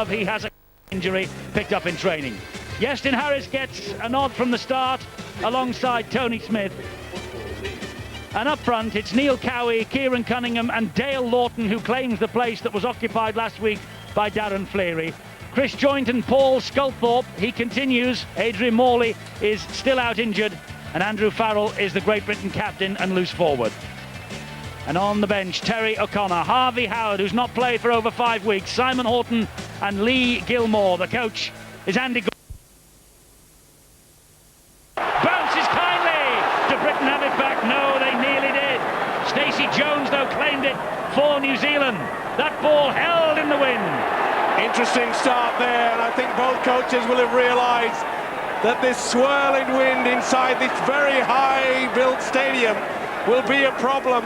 He has an injury picked up in training. Iestyn Harris gets a nod from the start alongside Tony Smith. And up front, it's Neil Cowie, Kieran Cunningham and Dale Lawton who claims the place that was occupied last week by Darren Fleary. Chris Joynt and Paul Sculthorpe, he continues. Adrian Morley is still out injured. And Andrew Farrell is the Great Britain captain and loose forward. And on the bench, Terry O'Connor, Harvey Howard, who's not played for over 5 weeks, Simon Horton and Lee Gilmore. The coach is Andy Bounces kindly. Do Britain have it back? No, they nearly did. Stacey Jones, though, claimed it for New Zealand. That ball held in the wind. Interesting start there, and I think both coaches will have realised that this swirling wind inside this very high-built stadium will be a problem.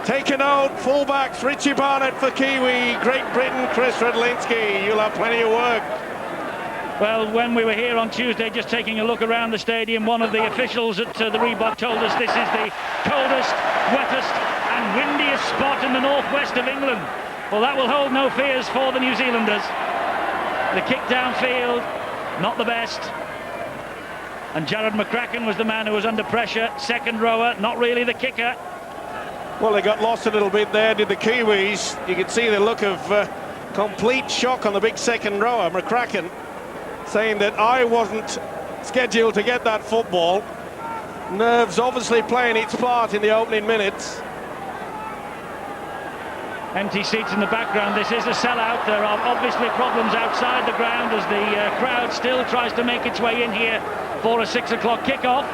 Take a note, fullbacks, Richie Barnett for Kiwi, Great Britain, Chris Radlinski. You'll have plenty of work. Well, when we were here on Tuesday just taking a look around the stadium, one of the officials at the Reebok told us this is the coldest, wettest and windiest spot in the northwest of England. Well, that will hold no fears for the New Zealanders. The kick downfield, not the best. And Jared McCracken was the man who was under pressure, second rower, not really the kicker. Well, they got lost a little bit there, did the Kiwis. You can see the look of complete shock on the big second rower, McCracken, saying that I wasn't scheduled to get that football. Nerves obviously playing its part in the opening minutes. Empty seats in the background. This is a sellout. There are obviously problems outside the ground as the crowd still tries to make its way in here for a 6 o'clock kickoff.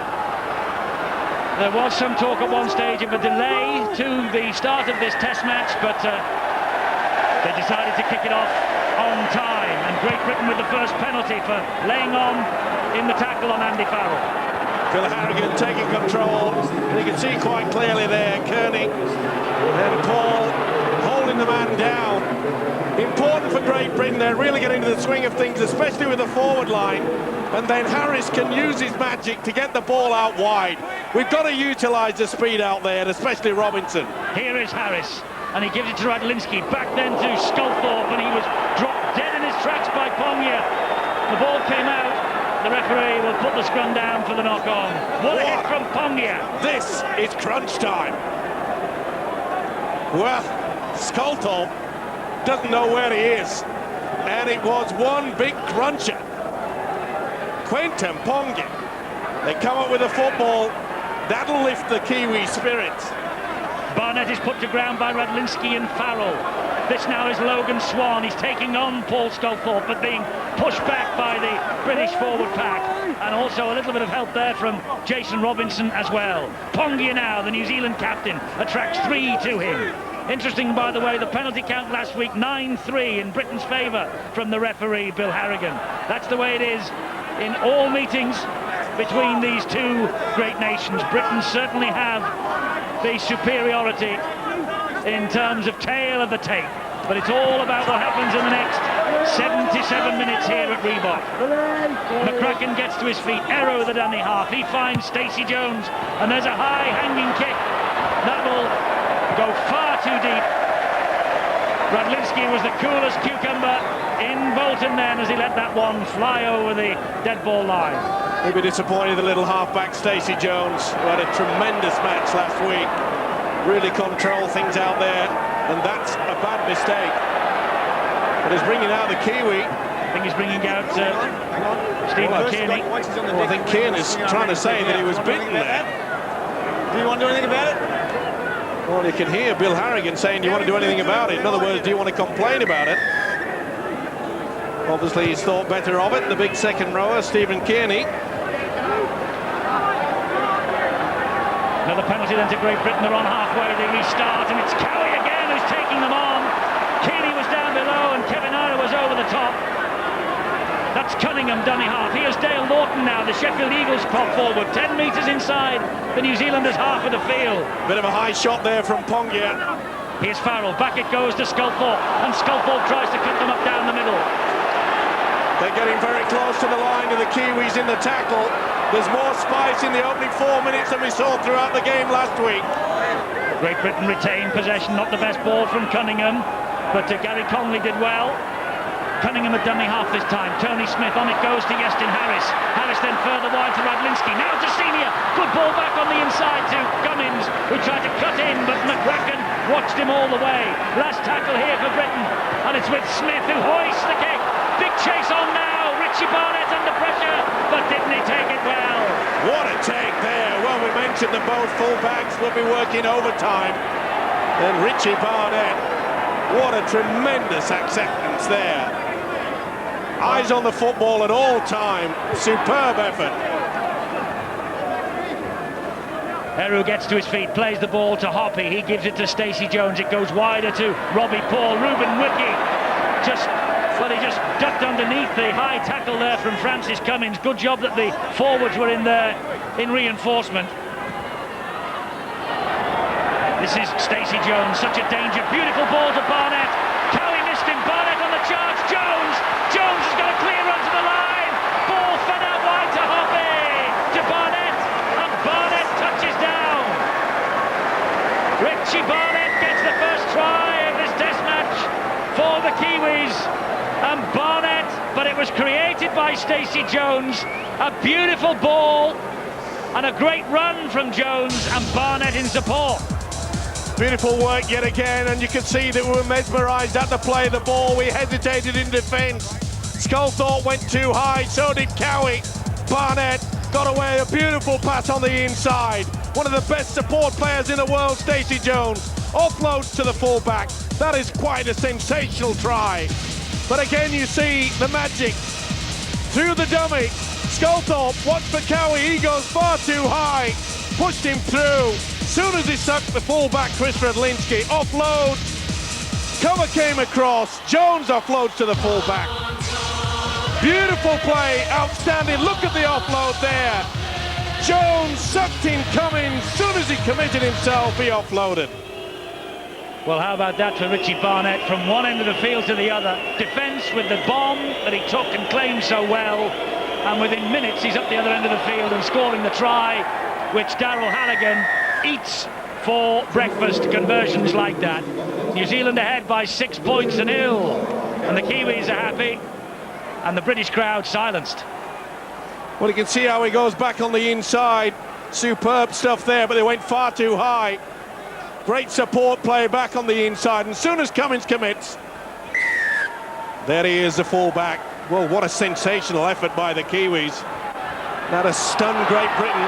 There was some talk at one stage of a delay to the start of this test match, but they decided to kick it off on time. And Great Britain with the first penalty for laying on in the tackle on Andy Farrell. Phil Harrigan taking control. You can see quite clearly there, Kearney and Paul holding the man down. Important for Great Britain. They're really getting into the swing of things, especially with the forward line. And then Harris can use his magic to get the ball out wide. We've got to utilise the speed out there, especially Robinson. Here is Harris, and he gives it to Radlinski. Back then to Sculthorpe, and he was dropped dead in his tracks by Pongia. The ball came out. The referee will put the scrum down for the knock-on. What a hit from Pongia. This is crunch time. Well, Sculthorpe doesn't know where he is. And it was one big cruncher. Quentin Pongia. They come up with a football. That'll lift the Kiwi spirits. Barnett is put to ground by Radlinski and Farrell. This now is Logan Swan. He's taking on Paul Sculthorpe, but being pushed back by the British forward pack. And also a little bit of help there from Jason Robinson as well. Pongia now, the New Zealand captain, attracts 3 to him. Interesting, by the way, the penalty count last week, 9-3 in Britain's favour from the referee, Bill Harrigan. That's the way it is in all meetings between these two great nations. Britain certainly have the superiority in terms of tail of the tape, but it's all about what happens in the next 77 minutes here at Reebok. McCracken gets to his feet, Arrow the dummy half, he finds Stacey Jones, and there's a high hanging kick that will go far too deep. Radlinski was the coolest cucumber in Bolton then as he let that one fly over the dead ball line. He'll be disappointed, the little half-back Stacey Jones, who had a tremendous match last week. Really control things out there, and that's a bad mistake. But he's bringing out the Kiwi. I think he's bringing out Stephen Kearney. Well, I think Kearney's trying to say that he was bitten there. Do you want to do anything about it? Well, you can hear Bill Harrigan saying, do you want to do anything about it? In other words, do you want to complain about it? Obviously, he's thought better of it. The big second rower, Stephen Kearney. Another penalty then to Great Britain. They're on halfway. They restart, and it's Cowie again who's taking them on. Kearney was down below, and Kevin Ira was over the top. That's Cunningham, dummy half. Here's Dale Lawton now, the Sheffield Eagles prop forward. 10 metres inside the New Zealanders' half of the field. Bit of a high shot there from Pongia. Here's Farrell. Back it goes to Sculthorpe, and Sculthorpe tries to cut them up down the middle. They're getting very close to the line of the Kiwis in the tackle. There's more spice in the opening 4 minutes than we saw throughout the game last week. Great Britain retained possession, not the best ball from Cunningham, but Gary Conley did well. Cunningham a dummy half this time. Tony Smith, on it goes to Iestyn Harris. Harris then further wide to Radlinski. Now to Senior. Good ball back on the inside to Cummins, who tried to cut in, but McCracken watched him all the way. Last tackle here for Britain. And it's with Smith, who hoists the kick. Big chase on now. Richie Barnett under pressure, but didn't he take it well? What a take there. Well, we mentioned that both full-backs will be working overtime. And Richie Barnett, what a tremendous acceptance there. Eyes on the football at all time. Superb effort. Heru gets to his feet, plays the ball to Hoppy. He gives it to Stacey Jones. It goes wider to Robbie Paul. Ruben Wiki he just ducked underneath the high tackle there from Francis Cummins. Good job that the forwards were in there in reinforcement. This is Stacey Jones, such a danger. Beautiful ball to Barnett. Cowie missed him. Barnett on the charge. Jones has got a clear run to the line. Ball fed out wide to Hoppy. To Barnett. And Barnett touches down. Richie Barnett gets the first try of this test match for the Kiwis. And Barnett, but it was created by Stacey Jones. A beautiful ball and a great run from Jones, and Barnett in support. Beautiful work yet again, and you can see that we were mesmerised at the play of the ball. We hesitated in defence. Sculthorpe went too high, so did Cowie. Barnett got away, a beautiful pass on the inside. One of the best support players in the world, Stacey Jones, offloads to the fullback. That is quite a sensational try. But again, you see the magic through the dummy. Sculthorpe, watch for Cowie, he goes far too high, pushed him through. Soon as he sucked the fullback, Chris Radlinski, offload, cover came across, Jones offloads to the fullback. Beautiful play, outstanding, look at the offload there. Jones sucked in Cummins, soon as he committed himself, he offloaded. Well, how about that for Richie Barnett from one end of the field to the other. Defence with the bomb that he took and claimed so well. And within minutes, he's up the other end of the field and scoring the try, which Daryl Halligan eats for breakfast. Conversions like that. New Zealand ahead by 6 points to 0. And the Kiwis are happy. And the British crowd silenced. Well, you can see how he goes back on the inside. Superb stuff there, but they went far too high. Great support play back on the inside, and as soon as Cummins commits, there he is, the fullback. Well, what a sensational effort by the Kiwis. That has stunned Great Britain.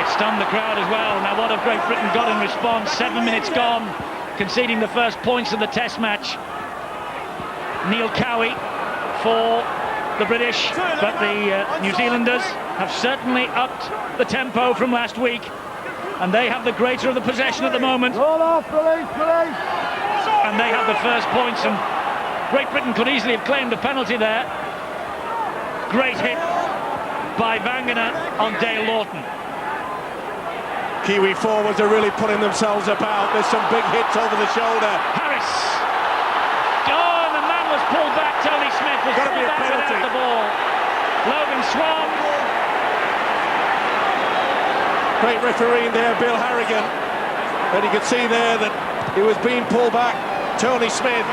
It stunned the crowd as well. Now, what have Great Britain got in response? 7 minutes gone, conceding the first points of the test match. Neil Cowie for the British, but the New Zealanders have certainly upped the tempo from last week. And they have the greater of the possession at the moment. Roll off, police. And they have the first points, and Great Britain could easily have claimed a penalty there. Great hit by Vangana on Dale Lawton. Kiwi forwards are really putting themselves about. There's some big hits over the shoulder. Harris. Oh, and the man was pulled back. Tony Smith was Gotta be pulled a back penalty. without the ball. Logan Swan. Great referee there, Bill Harrigan. And you can see there that he was being pulled back. Tony Smith.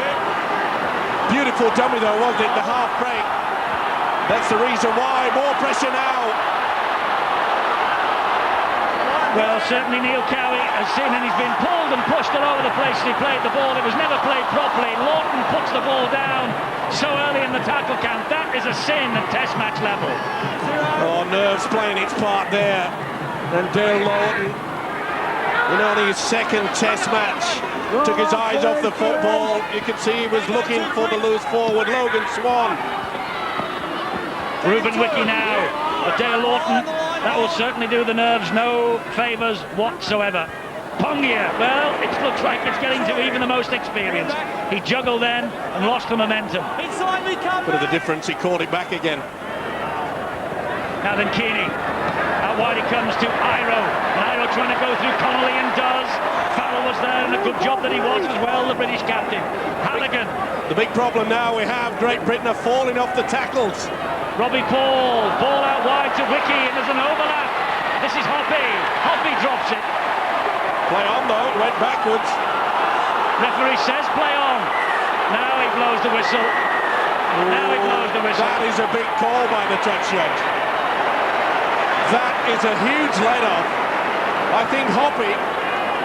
Beautiful dummy though, wasn't it? The half break. That's the reason why. More pressure now. Well, certainly Neil Cowie has seen, and he's been pulled and pushed all over the place as he played the ball. It was never played properly. Lawton puts the ball down so early in the tackle count. That is a sin at test match level. Oh, nerves playing its part there. And Dale Lawton, in only his second test match, took his eyes off the football. You can see he was looking for the loose forward. Logan Swan. Ruben Wiki now, but Dale Lawton, that will certainly do the nerves no favours whatsoever. Pongia, well, it looks like it's getting to even the most experienced. He juggled then and lost the momentum. Bit of the difference, he caught it back again. Now then Kearney. Out wide he comes to Iro. And Iro trying to go through Connolly, and does. Farrell was there, and a good job that he was as well, the British captain. Halligan. The big problem now we have, Great Britain are falling off the tackles. Robbie Paul. Ball out wide to Wiki, and there's an overlap. This is Hoppy. Hoppy drops it. Play on though, it went backwards. Referee says play on. Now he blows the whistle. Now it blows the whistle. That is a big call by the touch judge. That is a huge let-off. I think Hoppy,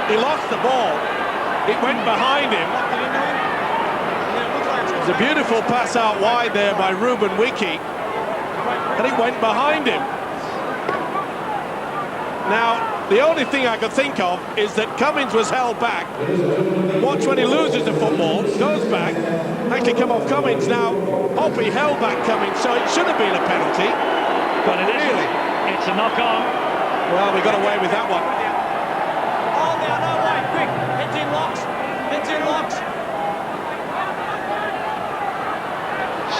he lost the ball. It went behind him. It's a beautiful pass out wide there by Ruben Wiki. And it went behind him. Now, the only thing I could think of is that Cummins was held back. Watch when he loses the football, goes back, actually come off Cummins. Now, Hoppy held back Cummins, so it should have been a penalty. But it really, isn't. It's a knock-on. Well, we got away with that one. Oh, there, no way, quick. Hit in locks. Hit in locks.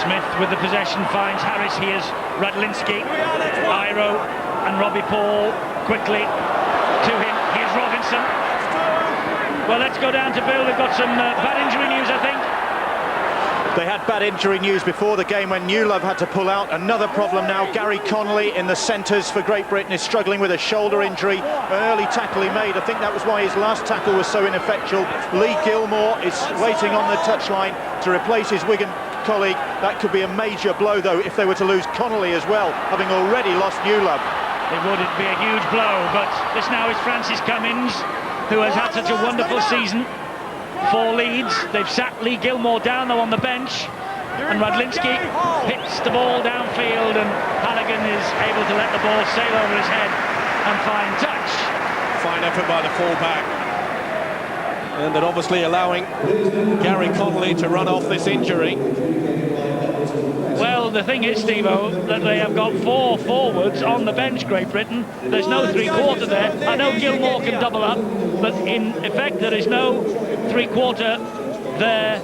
Smith with the possession finds Harris. Here's Radlinski, Iro and Robbie Paul quickly to him. Here's Robinson. Well, let's go down to Bill. They've got some bad injury news, I think. They had bad injury news before the game when Newlove had to pull out. Another problem now. Gary Connolly in the centres for Great Britain is struggling with a shoulder injury. An early tackle he made. I think that was why his last tackle was so ineffectual. Lee Gilmore is waiting on the touchline to replace his Wigan colleague. That could be a major blow, though, if they were to lose Connolly as well, having already lost Newlove. It would be a huge blow, but this now is Francis Cummins, who has had such a wonderful season for Leeds. They've sat Lee Gilmore down, though, on the bench, and Radlinski hits the ball downfield, and Halligan is able to let the ball sail over his head and find touch. Fine effort by the full-back. And then obviously allowing Gary Connolly to run off this injury. Well, the thing is, Steve-O, that they have got 4 forwards on the bench, Great Britain. There's no three-quarter there. I know Gilmore can double up, but in effect there is no three-quarter there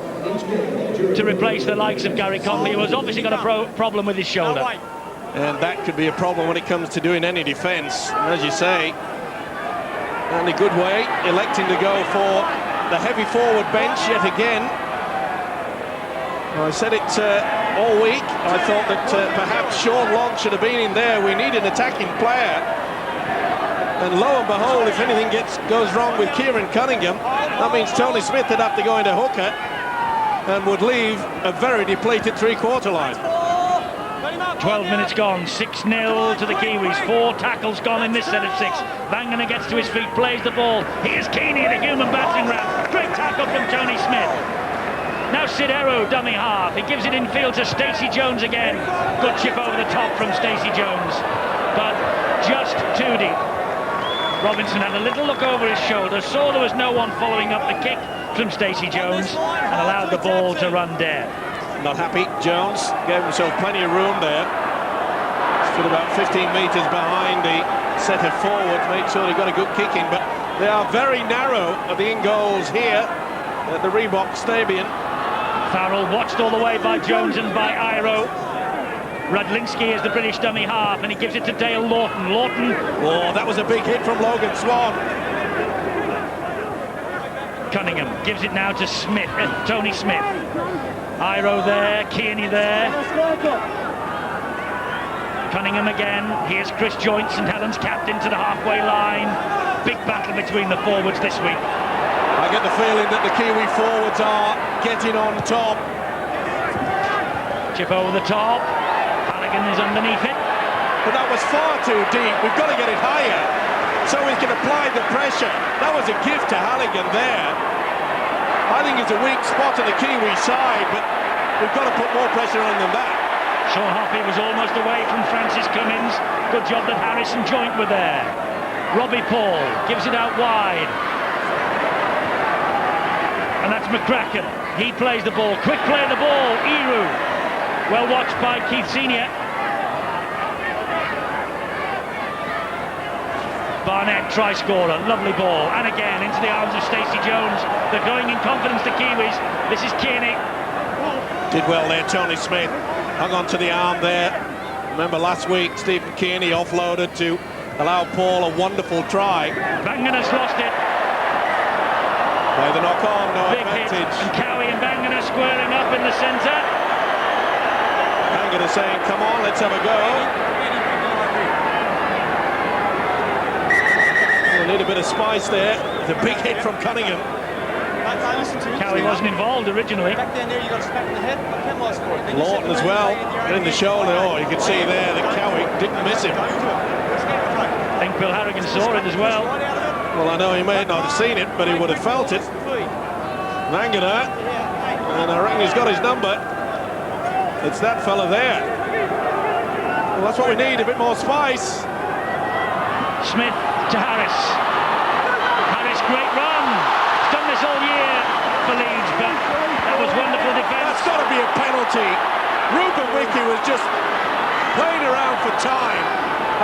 to replace the likes of Gary Connolly, who has obviously got a problem with his shoulder. And that could be a problem when it comes to doing any defence. As you say, Andy Goodway electing to go for the heavy forward bench yet again. I said it all week. I thought that perhaps Sean Long should have been in there. We need an attacking player. And lo and behold, if anything goes wrong with Kieran Cunningham, that means Tony Smith would have to go into hooker and would leave a very depleted three-quarter line. 12 minutes gone, 6-0 to the Kiwis. 4 tackles gone in this set of 6. Vangana gets to his feet, plays the ball. Here's Keeney, the human battering ram. Great tackle from Tony Smith. Now Sidero, dummy half. He gives it in field to Stacey Jones again. Good chip over the top from Stacey Jones, but just too deep. Robinson had a little look over his shoulder, saw there was no one following up the kick from Stacey Jones, and allowed the ball to run dead. Not happy. Jones gave himself plenty of room there. Stood about 15 metres behind the set of forwards, made sure he got a good kick in, but they are very narrow of the in goals here at the Reebok Stadium. Farrell watched all the way by Jones and by Iro. Radlinski is the British dummy half, and he gives it to Dale Lawton. Lawton. Oh, that was a big hit from Logan Swan. Cunningham gives it now to Smith, Tony Smith. Iro there, Kearney there. Cunningham again. Here's Chris Joint, St Helens captain, to the halfway line. Big battle between the forwards this week. I get the feeling that the Kiwi forwards are getting on top. Chip over the top. Halligan is underneath it. But that was far too deep. We've got to get it higher so we can apply the pressure. That was a gift to Halligan there. I think it's a weak spot on the Kiwi side, but we've got to put more pressure on than that. Sean Hoppy was almost away from Francis Cummins. Good job that Harris and Joint were there. Robbie Paul gives it out wide. And that's McCracken. He plays the ball. Quick play of the ball. Iru. Well watched by Keith Senior. Barnett, try scorer. Lovely ball. And again into the arms of Stacey Jones. They're going in confidence, the Kiwis. This is Kearney. Did well there, Tony Smith. Hung on to the arm there. Remember last week, Stephen Kearney offloaded to allow Paul a wonderful try. Vangana's lost it. By the knock-on, no Big advantage. hit. And Cowie and Vangana squaring up in the centre. Vangana saying, come on, let's have a go. We'll need a bit of spice there. The big hit from Cunningham. Cowie wasn't involved originally. Back there, you got a smack in the head. Ken was scored. Lawton as well, in the shoulder. Oh, you can see there that Cowie didn't miss him. I think Bill Harrigan saw it as well. Well, I know he may not have seen it, but he would have felt it. Mangana, and I reckon he's got his number. It's that fella there. Well, that's what we need, a bit more spice. Smith to Harris. Harris, great run. He's done this all year for Leeds, but that was wonderful defence. That's got to be a penalty. Ruben Wiki was just playing around for time.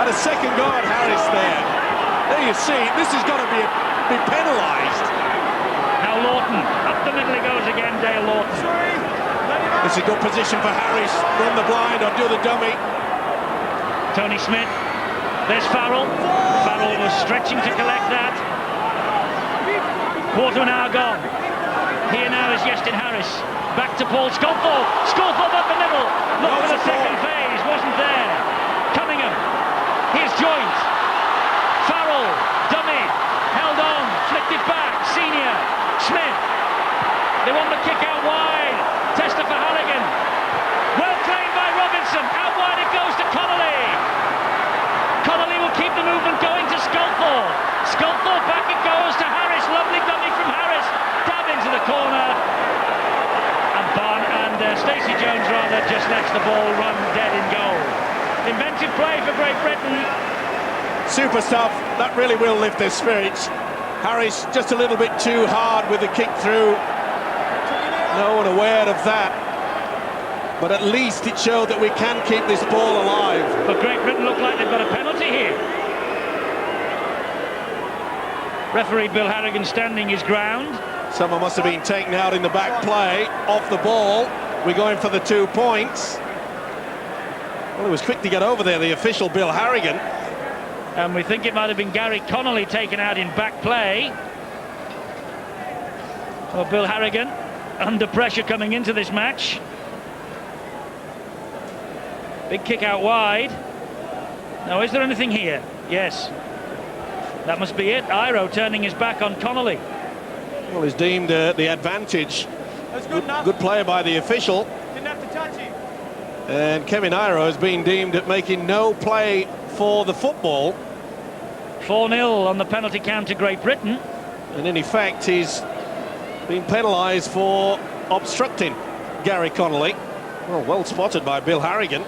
Had a second go at Harris there. There you see, this has got to be penalised. Now Lawton, up the middle he goes again, Dale Lawton. It's a good position for Harris. Run the blind or do the dummy. Tony Smith. There's Farrell. Farrell was stretching to collect that. Quarter of an hour gone. Here now is Iestyn Harris. Back to Paul Sculthorpe. Sculthorpe up the middle. Look for the second phase. Wasn't there. Cunningham. Here's Joint. Farrell. Dummy. Held on. Flicked it back. Senior. Smith. They want the kick out wide. Tester for Halligan. Well claimed by Robinson. Out wide it goes to Connolly. Connolly will keep the movement going to Sculthorpe. Sculthorpe back it goes to Harris. Lovely dummy from Harris. Dab into the corner. And Stacey Jones rather just lets the ball run dead in goal. Inventive play for Great Britain. Super stuff. That really will lift their spirits. Harris just a little bit too hard with the kick through. No one aware of that. But at least it showed that we can keep this ball alive. But Great Britain look like they've got a penalty here. Referee Bill Harrigan standing his ground. Someone must have been taken out in the back play, off the ball. We're going for the 2 points. Well, he was quick to get over there, the official Bill Harrigan. And we think it might have been Gary Connolly taken out in back play. Well, Bill Harrigan under pressure coming into this match. Big kick out wide. Now, is there anything here? Yes. That must be it. Iro turning his back on Connolly. Well, he's deemed the advantage. Good player by the official. Didn't have to touch him. And Kevin Iro has been deemed at making no play for the football. 4-0 on the penalty count to Great Britain. And in effect, he's been penalised for obstructing Gary Connolly. Well spotted by Bill Harrigan.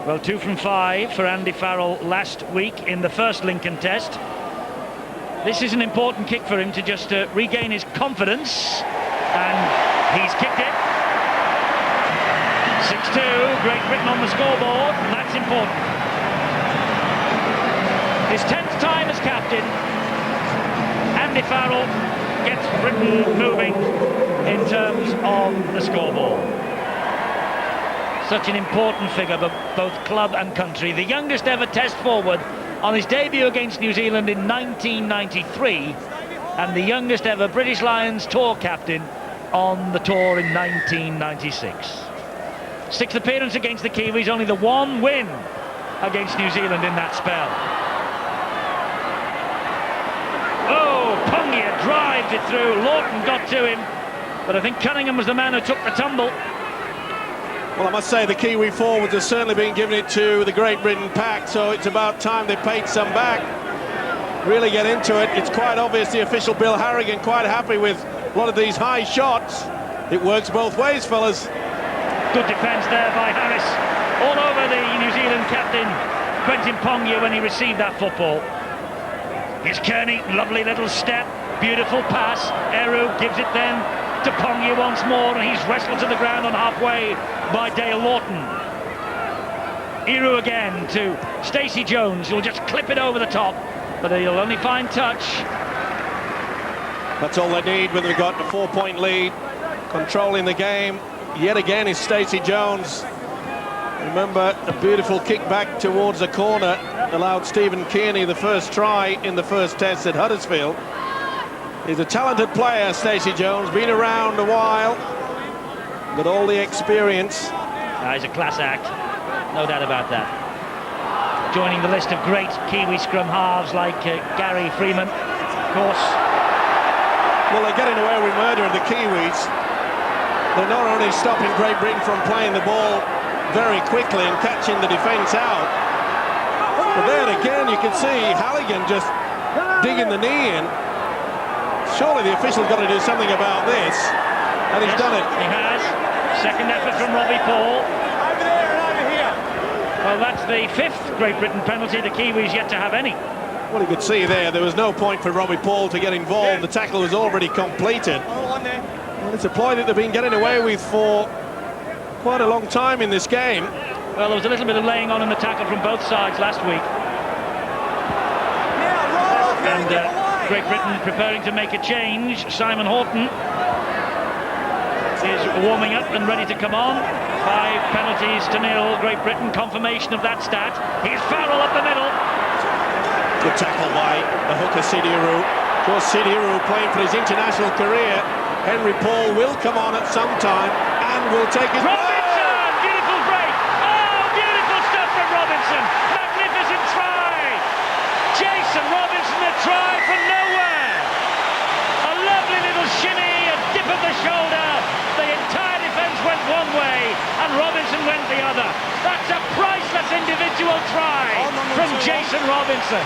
Well, 2 from 5 for Andy Farrell last week in the first Lincoln Test. This is an important kick for him to just regain his confidence. And he's kicked it. 6-2, Great Britain on the scoreboard, and that's important. His 10th time as captain. Andy Farrell gets Britain moving in terms of the scoreboard. Such an important figure for both club and country. The youngest ever Test forward on his debut against New Zealand in 1993, and the youngest ever British Lions tour captain on the tour in 1996. 6th appearance against the Kiwis, only the 1 win against New Zealand in that spell. Oh, Pongia drives it through. Lawton got to him, but I think Cunningham was the man who took the tumble. Well, I must say the Kiwi forwards have certainly been giving it to the Great Britain pack, so it's about time they paid some back. Really get into it. It's quite obvious the official Bill Harrigan quite happy with a lot of these high shots. It works both ways, fellas. Good defence there by Harris. All over the New Zealand captain, Quentin Pongia, when he received that football. Here's Kearney, lovely little step, beautiful pass. Eru gives it then to Pongia once more, and he's wrestled to the ground on halfway by Dale Lawton. Eru again to Stacey Jones, who'll just clip it over the top, but he'll only find touch. That's all they need when they've got a 4-point lead. Controlling the game yet again is Stacey Jones. Remember, a beautiful kick back towards the corner allowed Stephen Kearney the first try in the first Test at Huddersfield. He's a talented player, Stacey Jones, been around a while, got all the experience. He's a class act, no doubt about that. Joining the list of great Kiwi scrum halves like Gary Freeman, of course. Well, they're getting away with murder of the Kiwis. They're not only stopping Great Britain from playing the ball very quickly and catching the defence out, but there again you can see Halligan just digging the knee in. Surely the official's got to do something about this, and he's done it. He has. Second effort from Robbie Paul. Over there and over here. Well, that's the 5th Great Britain penalty. The Kiwis yet to have any. Well, you could see there was no point for Robbie Paul to get involved. The tackle was already completed. Hold on there. Well, it's a ploy that they've been getting away with for quite a long time in this game. Well, there was a little bit of laying on in the tackle from both sides last week. Now, roll up here And and get away. Great Britain preparing to make a change. Simon Horton is warming up and ready to come on. 5 penalties to 0. Great Britain, confirmation of that stat. Here's Farrell up the middle. Good tackle by the hooker Sidiarou. Of course, Sidiarou playing for his international career. Henry Paul will come on at some time and will take his... Robinson! Beautiful break! Oh, beautiful stuff from Robinson! Magnificent try! Jason Robinson, a try from nowhere! A lovely little shimmy, a dip of the shoulder. The entire defence went one way and Robinson went the other. That's a priceless individual try from Jason Robinson.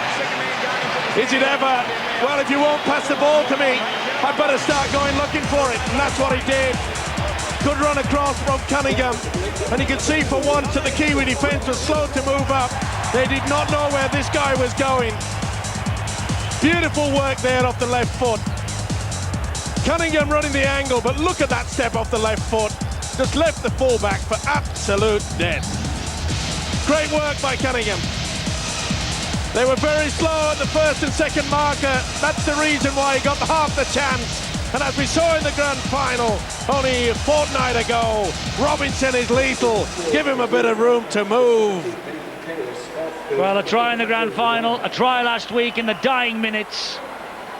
Is it ever? Well, if you won't pass the ball to me, I better start going looking for it. And that's what he did. Good run across from Cunningham. And you can see for once that the Kiwi defence was slow to move up. They did not know where this guy was going. Beautiful work there off the left foot. Cunningham running the angle, but look at that step off the left foot. Just left the fullback for absolute dead. Great work by Cunningham. They were very slow at the first and second marker. That's the reason why he got half the chance. And as we saw in the grand final only a fortnight ago, Robinson is lethal. Give him a bit of room to move. Well, a try in the grand final, a try last week in the dying minutes.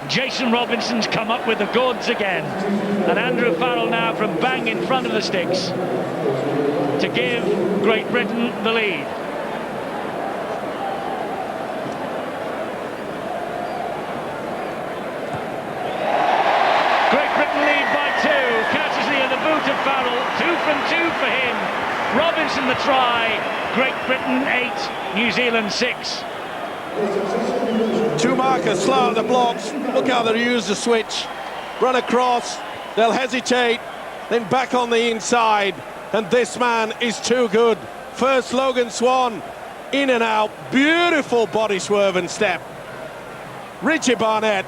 Jason Robinson's come up with the goods again. And Andrew Farrell now from bang in front of the sticks to give Great Britain the lead. Great Britain lead by 2, courtesy of the boot of Farrell. 2 from 2 for him. Robinson the try. Great Britain 8, New Zealand 6. 2 markers slow at the blocks. Look how they use the switch. Run across, they'll hesitate, then back on the inside. And this man is too good. First Logan Swan, in and out. Beautiful body swerve and step. Richie Barnett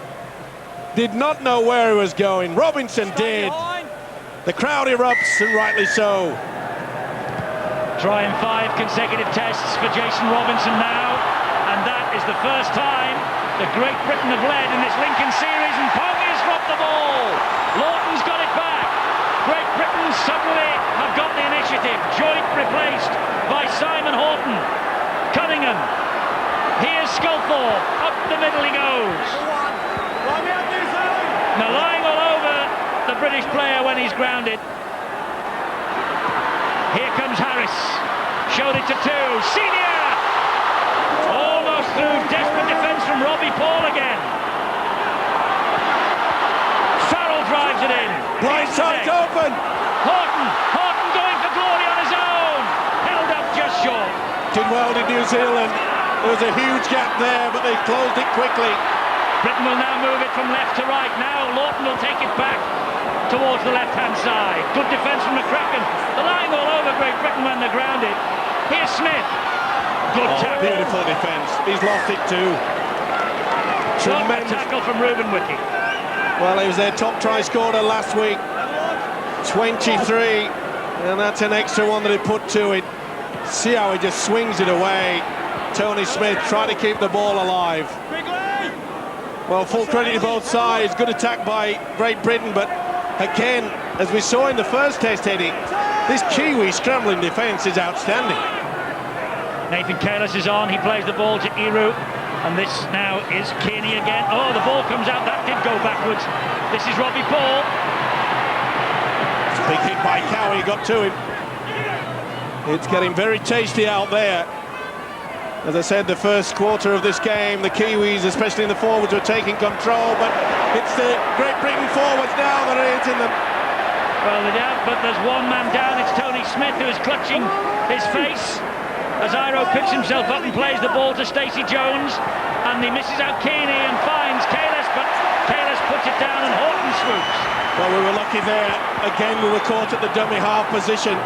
did not know where he was going. Robinson did. The crowd erupts, and rightly so. Trying 5 consecutive tests for Jason Robinson now. And that is the first time that Great Britain have led in this Lincoln series, and Ponga has dropped the ball. Lawton's got it back. Great Britain suddenly have got the initiative. Joint replaced by Simon Horton. Cunningham. Here's Sculthorpe. Up the middle he goes. Now lying all over the British player when he's grounded. Here comes Harris. Showed it to 2. Senior! Almost through. Desperate defence from Robbie Paul again. Farrell drives it in. Blind side open. Horton going for glory on his own. Held up just short. Did well to New Zealand. There was a huge gap there, but they closed it quickly. Britain will now move it from left to right. Now Lawton will take it back towards the left-hand side. Good defence from McCracken. They're lying all over Great Britain when they're grounded. Here's Smith. Good tackle. Beautiful defence. He's lost it too. Tremendous tackle from Ruben Wiki. Well, he was their top try scorer last week. 23. And that's an extra one that he put to it. See how he just swings it away. Tony Smith trying to keep the ball alive. Well, full credit to both sides. Good attack by Great Britain, but again, as we saw in the first test, Eddie, this Kiwi scrambling defence is outstanding. Nathan Careless is on. He plays the ball to Iru. And this now is Kearney again. Oh, the ball comes out. That did go backwards. This is Robbie Paul. Big hit by Cowie, got to him. It's getting very tasty out there. As I said, the first quarter of this game, the Kiwis, especially in the forwards, were taking control, but it's the Great Britain forwards now that are hitting them. Well, they have, but there's one man down. It's Tony Smith who is clutching his face as Iro picks himself up and plays the ball to Stacey Jones, and he misses out Keeney and finds Kalis, but Kalis puts it down and Horton swoops. Well, we were lucky there. Again, we were caught at the dummy half position.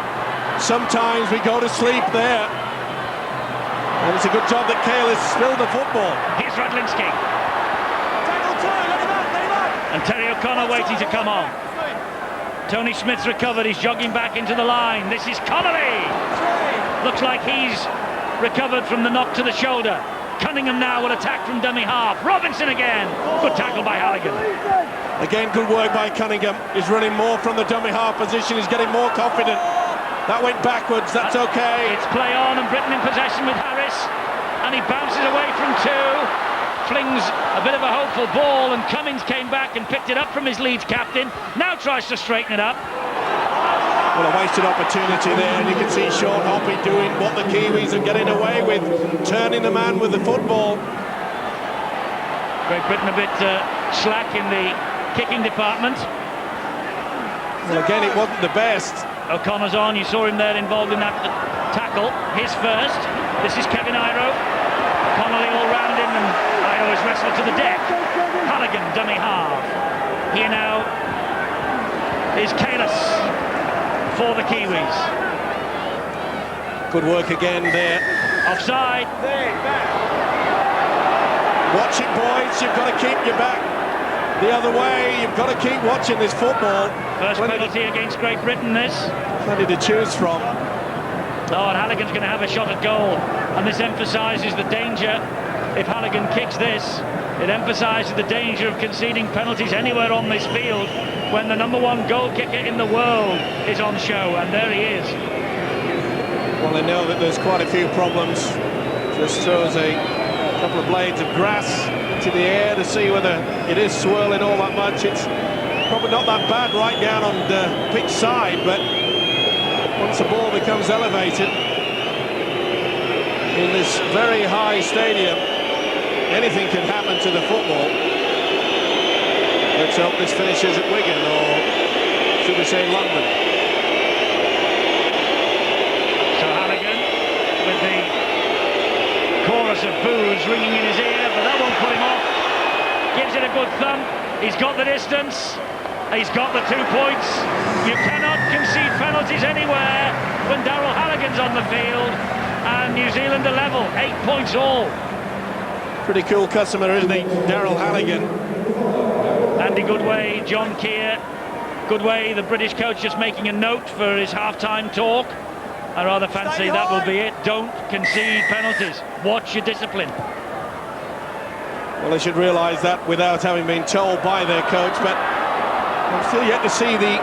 Sometimes we go to sleep there. And it's a good job that Kalis spilled the football. Here's Radlinski. Tackle two, let him out. And Terry O'Connor waiting to come on. Tony Smith's recovered, he's jogging back into the line. This is Connolly. Looks like he's recovered from the knock to the shoulder. Cunningham now will attack from dummy half. Robinson again. Good tackle by Halligan. Again, good work by Cunningham. He's running more from the dummy half position. He's getting more confident. That went backwards, that's okay. It's play on and Britain in possession with Harris. And he bounces away from two. Flings a bit of a hopeful ball, and Cummins came back and picked it up from his Leeds captain. Now tries to straighten it up. Well, a wasted opportunity there, and you can see Sean Hoppy doing what the Kiwis are getting away with, turning the man with the football. Great Britain a bit slack in the kicking department. Well, again, it wasn't the best. O'Connor's on, you saw him there involved in that tackle. His first. This is Kevin Iro. Connolly all round him, and Iro is wrestled to the deck. Halligan, dummy half. Here now is Kalis for the Kiwis. Good work again there. Offside. Watch it, boys. You've got to keep your back the other way. You've got to keep watching this football. First penalty against Great Britain, this. Plenty to choose from. Oh, and Halligan's going to have a shot at goal. And this emphasises the danger. If Halligan kicks this, it emphasises the danger of conceding penalties anywhere on this field when the #1 goal kicker in the world is on show. And there he is. Well, they know that there's quite a few problems. Just throws a couple of blades of grass into the air to see whether it is swirling all that much. It's probably not that bad right down on the pitch side, but once the ball becomes elevated in this very high stadium, anything can happen to the football. Let's hope this finishes at Wigan, or should we say London. So Halligan with the chorus of boos ringing in his ear, but that won't put him off. Gives it a good thump. He's got the distance. He's got the 2 points. You cannot concede penalties anywhere when Daryl Halligan's on the field. And New Zealand are level, 8 points all. Pretty cool customer, isn't he, Daryl Halligan? Andy Goodway, John Keir. Goodway, the British coach, just making a note for his half-time talk. I rather fancy that will be it. Don't concede penalties. Watch your discipline. Well, they should realise that without having been told by their coach, but I'm still yet to see the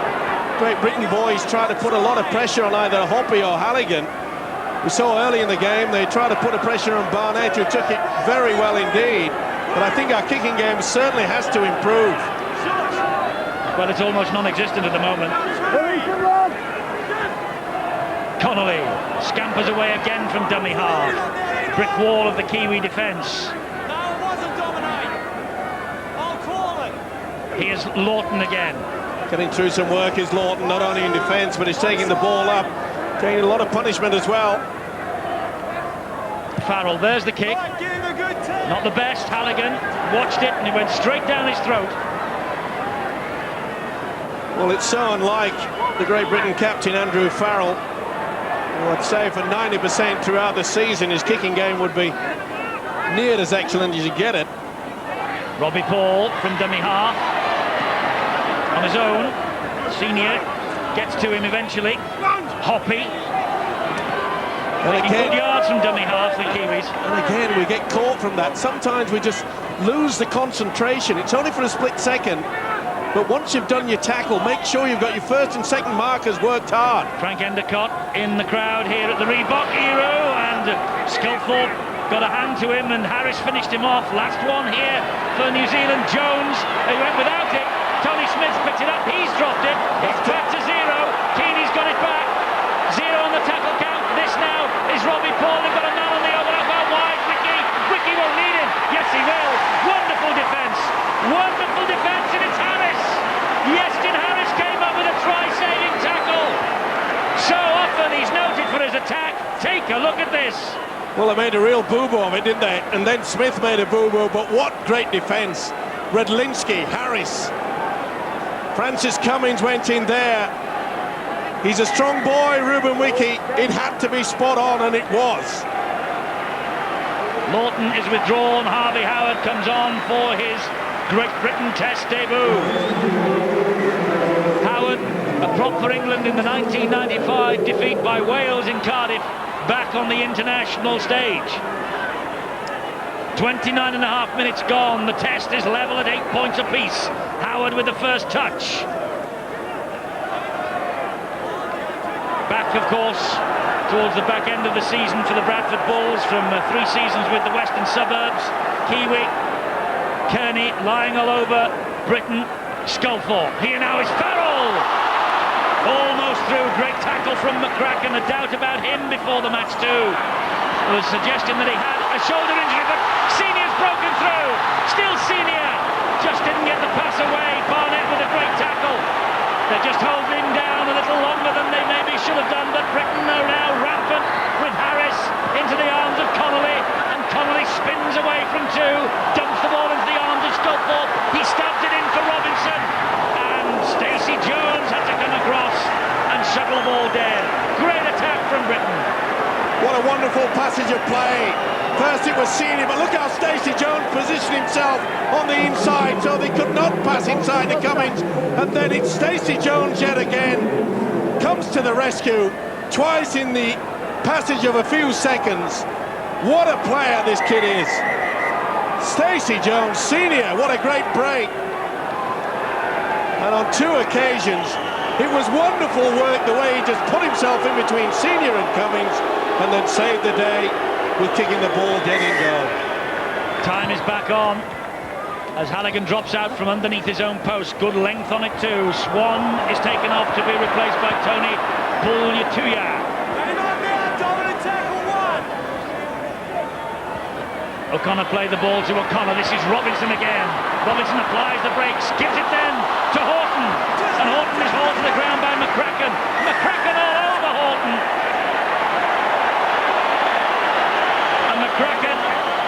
Great Britain boys try to put a lot of pressure on either Hoppy or Halligan. We saw early in the game they tried to put a pressure on Barnett, who took it very well indeed. But I think our kicking game certainly has to improve. Well, it's almost non-existent at the moment. Connolly scampers away again from dummy half. Brick wall of the Kiwi defence. No, it wasn't Dominic. I'll call it. Here's Lawton again. Getting through some work is Lawton, not only in defence, but he's taking the ball up, taking a lot of punishment as well. Farrell, there's the kick. Right, give him a good tip. Not the best. Halligan watched it and it went straight down his throat. Well, it's so unlike the Great Britain captain, Andrew Farrell. Well, I'd say for 90% throughout the season, his kicking game would be near as excellent as you get it. Robbie Paul from dummy half. On his own. Senior gets to him eventually. Hoppy. Making good yards from dummy half, the Kiwis. And again, we get caught from that. Sometimes we just lose the concentration. It's only for a split second. But once you've done your tackle, make sure you've got your first and second markers worked hard. Frank Endicott in the crowd here at the Reebok Hero, and Sculthorpe got a hand to him, and Harris finished him off. Last one here for New Zealand. Jones, he went without it. Tony Smith's picked it up, he's dropped it. It's back to 0. Keeney's got it back. 0 on the tackle count. This now is Robbie Paul. They've got a man on the overlap out wide. Ricky won't need him. Yes, he will. Wonderful defence. Wonderful defence, and it's Harris. Yestin Harris came up with a try save. his attack. Take a look at this. Well, they made a real boo-boo of it, didn't they? And then Smith made a boo-boo, but what great defence. Redlinski, Harris. Francis Cummins went in there. He's a strong boy, Ruben Wiki. It had to be spot on, and it was. Lawton is withdrawn. Harvey Howard comes on for his Great Britain Test debut. Howard, a prop for England in the 1995 defeat by Wales in Cardiff, back on the international stage. 29.5 minutes gone. The Test is level at 8 points apiece. Howard with the first touch. Back, of course, towards the back end of the season for the Bradford Bulls from 3 seasons with the Western Suburbs. Kiwi, Kearney lying all over Britain. Sculthorpe. Here now is Farrell. Almost through. Great tackle from McCracken. A doubt about him before the match too. There was suggestion that he had a shoulder injury, but Senior's broken through. Still Senior. Just didn't get the pass away. Barnett with a great tackle. They just hold him down a little longer than they maybe should have done, but Britain are now rampant with Harris into the arms of Connolly, and Connolly spins away from 2, dumps the ball into the arms of Sculthorpe. He stabs it in for Robinson, and Stacey Jones had to come across and shuttle the ball dead. Great attack from Britain. What a wonderful passage of play. First it was Senior, but look how Stacey Jones positioned himself on the inside so they could not pass inside to Cummins. And then it's Stacey Jones yet again. Comes to the rescue, twice in the passage of a few seconds. What a player this kid is. Stacey Jones, Senior, what a great break. And on 2 occasions, it was wonderful work the way he just put himself in between Senior and Cummins and then saved the day with kicking the ball dead in goal. Time is back on as Halligan drops out from underneath his own post. Good length on it too. Swan is taken off to be replaced by Tony Bulyatuya. O'Connor played the ball to O'Connor. This is Robinson again. Robinson applies the brakes, gives it then to Horton, and Horton is hauled to the ground by McCracken. McCracken all over Horton. McCracken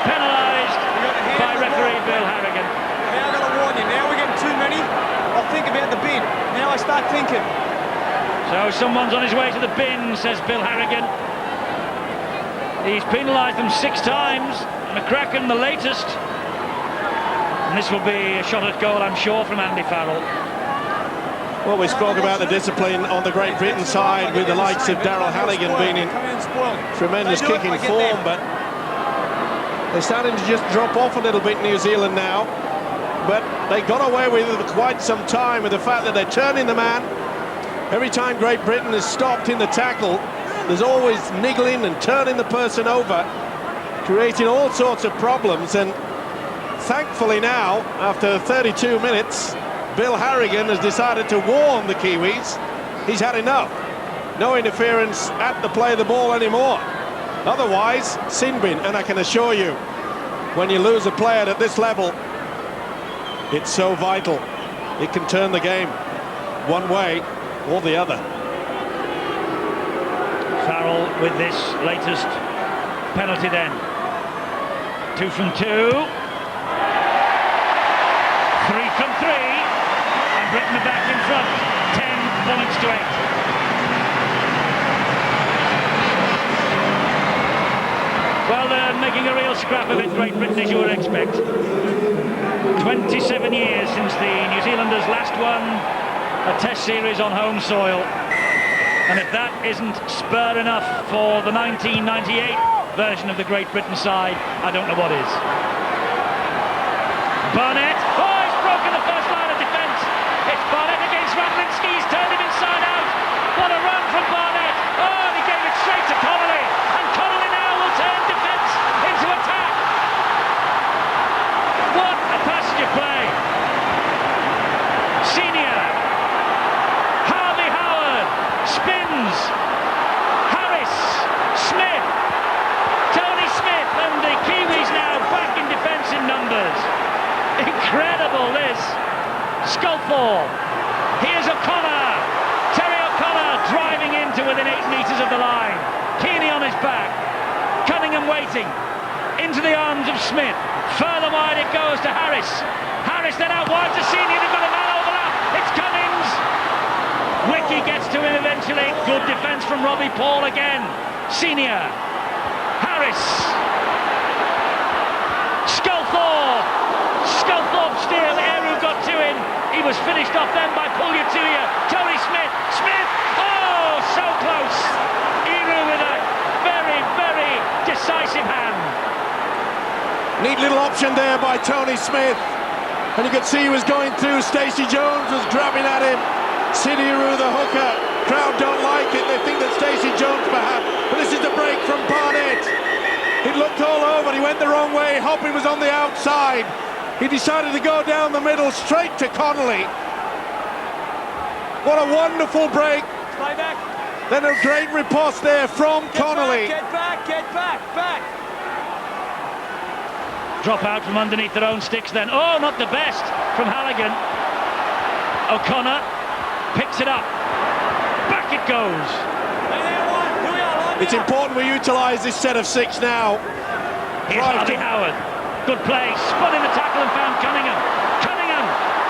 penalised by referee Bill Harrigan. Now I've got to warn you, now we're getting too many. I'll think about the bin. Now I start thinking. So someone's on his way to the bin, says Bill Harrigan. He's penalised them 6 times. McCracken the latest. And this will be a shot at goal, I'm sure, from Andy Farrell. Well, we spoke about the discipline on the Great Britain side with the likes of Daryl Halligan being in tremendous kicking form, but they're starting to just drop off a little bit, New Zealand now. But they got away with it for quite some time with the fact that they're turning the man. Every time Great Britain is stopped in the tackle, there's always niggling and turning the person over, creating all sorts of problems. And thankfully now, after 32 minutes, Bill Harrigan has decided to warn the Kiwis. He's had enough. No interference at the play of the ball anymore. Otherwise, sin bin. And I can assure you, when you lose a player at this level, it's so vital. It can turn the game one way or the other. Farrell with this latest penalty then. 2 from 2. 3 from 3. And Britain are back in front. 10 points to 8. Well, they're making a real scrap of it, Great Britain, as you would expect. 27 years since the New Zealanders last won a Test series on home soil. And if that isn't spur enough for the 1998 version of the Great Britain side, I don't know what is. Barnett, oh, he's broken the first line of defence. It's Barnett against Radlinski, he's turned him inside out. What a run from Barnett. Oh, and he gave it straight to Connolly. And Connolly now will turn defence into attack. What a passage of play. Senior. Harvey Howard spins. Harris, Smith, Tony Smith, and the Kiwis now back in defence in numbers. Incredible this. Sculthorpe. Here's O'Connor. Terry O'Connor driving into within 8 metres of the line. his back. Cunningham waiting. Into the arms of Smith. Further wide it goes to Harris. Harris then out wide to Senior. They've got a man overlap. It's Cummings. Wiki gets to him eventually. Good defence from Robbie Paul again. Senior. Harris. Sculthorpe still. Eru got to him. He was finished off then by Pugliatuia. Tony Smith. Smith. Oh, so close. Eru with a very, very decisive hand. Neat little option there by Tony Smith. And you could see he was going through. Stacey Jones was grabbing at him. Sidiarou, the hooker. Crowd don't like it. They think that Stacey Jones perhaps. But this is the break from Barnett. He looked all over. He went the wrong way. Hopping was on the outside. He decided to go down the middle straight to Connolly. What a wonderful break. Play back. Then a great riposte there from Connolly. Get back. Drop out from underneath their own sticks then. Oh, not the best from Halligan. O'Connor picks it up. Back it goes. It's important we utilise this set of six now. Here's Harvey Howard. Good play. Spun in the tackle and found Cunningham.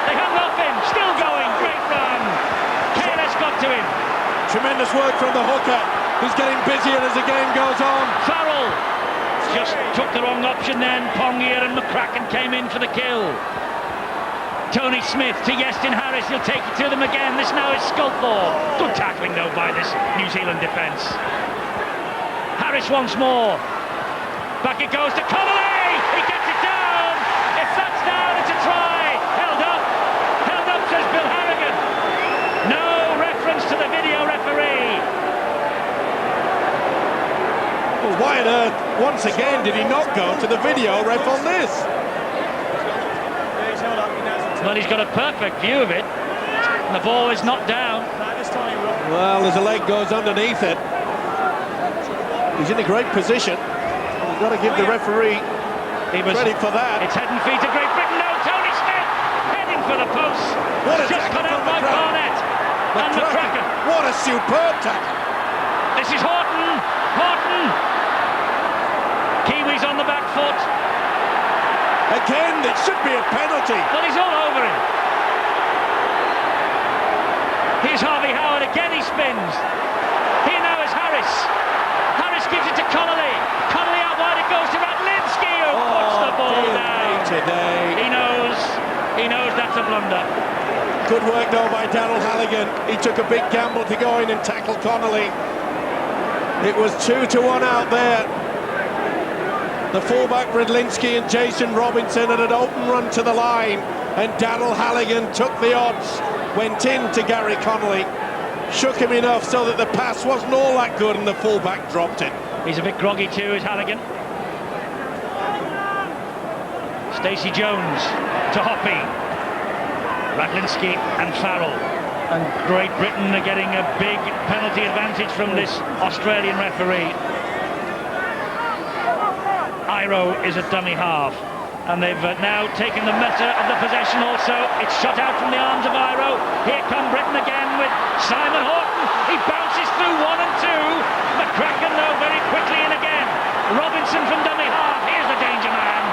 They hung off him. Still going. Great run. KLS got to him. Tremendous work from the hooker. He's getting busier as the game goes on. Farrell just took the wrong option then. Pongier and McCracken came in for the kill. Tony Smith to Iestyn Harris. He'll take it to them again. This now is Sculthorpe. Good tackling though by this New Zealand defence. Harris once more. Back it goes to Connolly. He gets it down. If that's down, it's a try. Held up, says Bill Harrigan. No reference to the video referee. Well, why on earth, once again, did he not go to the video ref on this? Well, he's got a perfect view of it. And the ball is not down. Well, as the leg goes underneath it, he's in a great position. You've got to give the referee credit for that. It's head and feet to Great Britain. No, Tony Smith heading for the post. What a just cut tackle out from by Barnett and McCracken. What a superb tackle. This is Horton. Kiwis on the back foot. Again, it should be a penalty. Well, he's all over him. Here's Harvey Howard again. He spins. Here now is Harris. Harris gives it to Connolly. Connolly out wide. It goes to Radlinski, who puts the ball down. Today. He knows that's a blunder. Good work though by Daryl Halligan. He took a big gamble to go in and tackle Connolly. It was 2-1 out there. The fullback Radlinski and Jason Robinson had an open run to the line, and Daryl Halligan took the odds, went in to Gary Connolly, shook him enough so that the pass wasn't all that good and the fullback dropped it. He's a bit groggy too, is Halligan. Stacey Jones to Hoppy. Radlinski and Farrell. And Great Britain are getting a big penalty advantage from this Australian referee. Iro is a dummy half, and they've now taken the measure of the possession also. It's shot out from the arms of Iro. Here come Britain again with Simon Horton. He bounces through 1 and 2. McCracken though very quickly in again. Robinson from dummy half. Here's the danger man.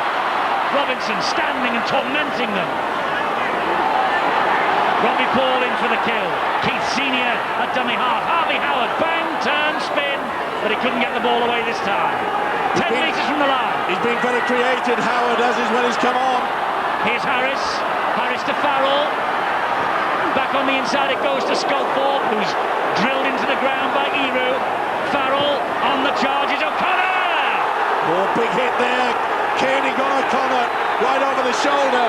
Robinson standing and tormenting them. Robbie Paul in for the kill. Keith Senior at dummy half. Harvey Howard, bang, turn, spin, but he couldn't get the ball away this time. 10 metres from the line. He's been very creative, Howard, as is when he's come on. Here's Harris. Harris to Farrell. Back on the inside it goes to Sculthorpe, who's drilled into the ground by Eru. Farrell on the charges. O'Connor! Oh, big hit there. Koenig on O'Connor, right over the shoulder.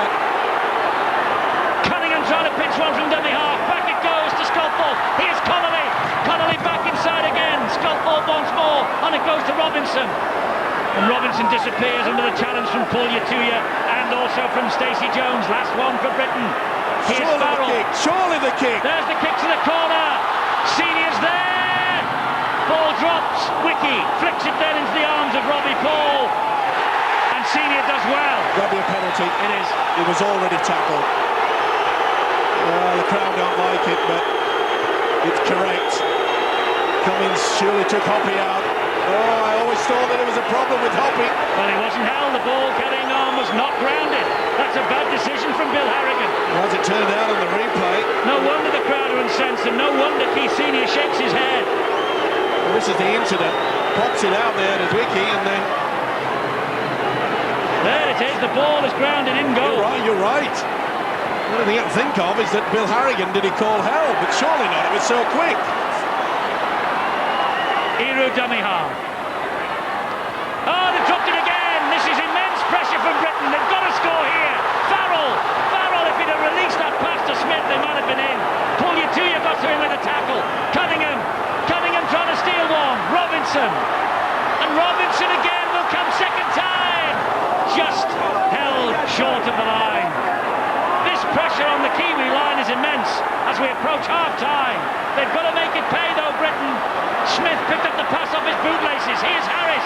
Cunningham trying to pinch one from dummy half. Back it goes to Sculthorpe. Here's Connolly. Connolly back inside again. Sculthorpe once more. On it goes to Robinson. And Robinson disappears under the challenge from Pugliatuia and also from Stacey Jones. Last one for Britain. Here's Farrell. Surely the kick. There's the kick to the corner. Senior's there. Ball drops. Wiki flicks it then into the arms of Robbie Paul. And Senior does well. That'll be a penalty. It is. It was already tackled. Well, the crowd don't like it, but it's correct. Cummings surely took Hoppy out. Oh, I always thought that it was a problem with Hoppy. Well, he wasn't held. The ball carrying on was not grounded. That's a bad decision from Bill Harrigan. Well, as it turned out on the replay. No wonder the crowd are incensed, and no wonder Keith Senior shakes his head. Well, this is the incident. Pops it out there to Zwicky, and then... There it is. The ball is grounded in goal. You're right. The only thing I can think of is that Bill Harrigan, did he call hell? But surely not. It was so quick. Iru Dumihar. Oh, they've dropped it again. This is immense pressure from Britain. They've got to score here. Farrell, if he'd have released that pass to Smith, they might have been in. Pugliatuya got to him with a tackle. Cunningham trying to steal one. Robinson. And Robinson again will come second time. Just held short of the line. This pressure on the Kiwi line is immense as we approach half-time. They've got to make it pay though, Britain. Smith picked up the pass off his bootlaces. Here's Harris!